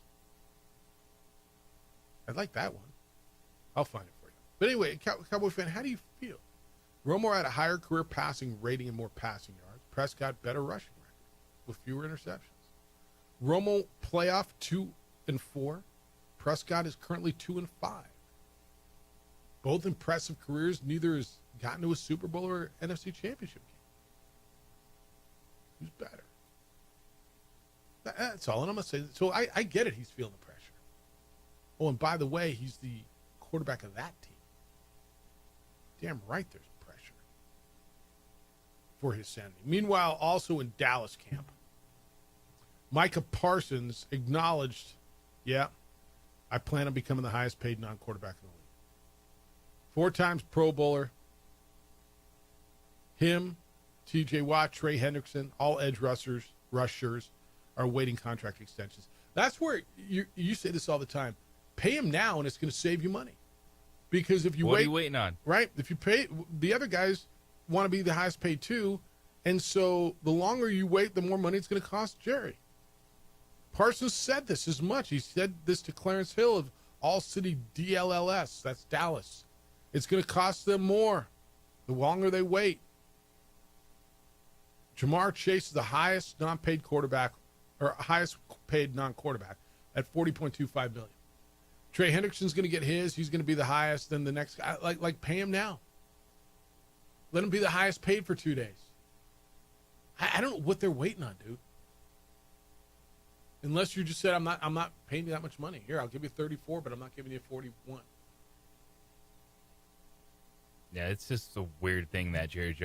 I'd like that one. I'll find it for you. But anyway, Cowboy fan, how do you feel? Romo had a higher career passing rating and more passing yards. Prescott better rushing record with fewer interceptions. Romo playoff 2-4. Prescott is currently 2-5. Both impressive careers. Neither has gotten to a Super Bowl or NFC Championship game. Who's better? That's all. And I'm going to say, so I get it. He's feeling the pressure. Oh, and by the way, he's the quarterback of that team. Damn right there's pressure for his sanity. Meanwhile, also in Dallas camp, Micah Parsons acknowledged, yeah, I plan on becoming the highest paid non-quarterback in the league. 4 times Pro Bowler. Him, T.J. Watt, Trey Hendrickson, all edge rushers are awaiting contract extensions. That's where you say this all the time. Pay him now, and it's going to save you money. Because if you what are you waiting on? Right? If you pay, the other guys want to be the highest paid too, and so the longer you wait, the more money it's going to cost Jerry. Parsons said this as much. He said this to Clarence Hill of All City DLLS. That's Dallas. It's going to cost them more the longer they wait. Jamar Chase is the highest non-paid quarterback, or highest paid non-quarterback at $40.25 million. Trey Hendrickson's going to get his. He's going to be the highest. Then the next guy, like pay him now. Let him be the highest paid for 2 days. I don't know what they're waiting on, dude. Unless you just said, I'm not paying you that much money. Here, I'll give you 34, but I'm not giving you 41. Yeah, it's just a weird thing that Jerry Jones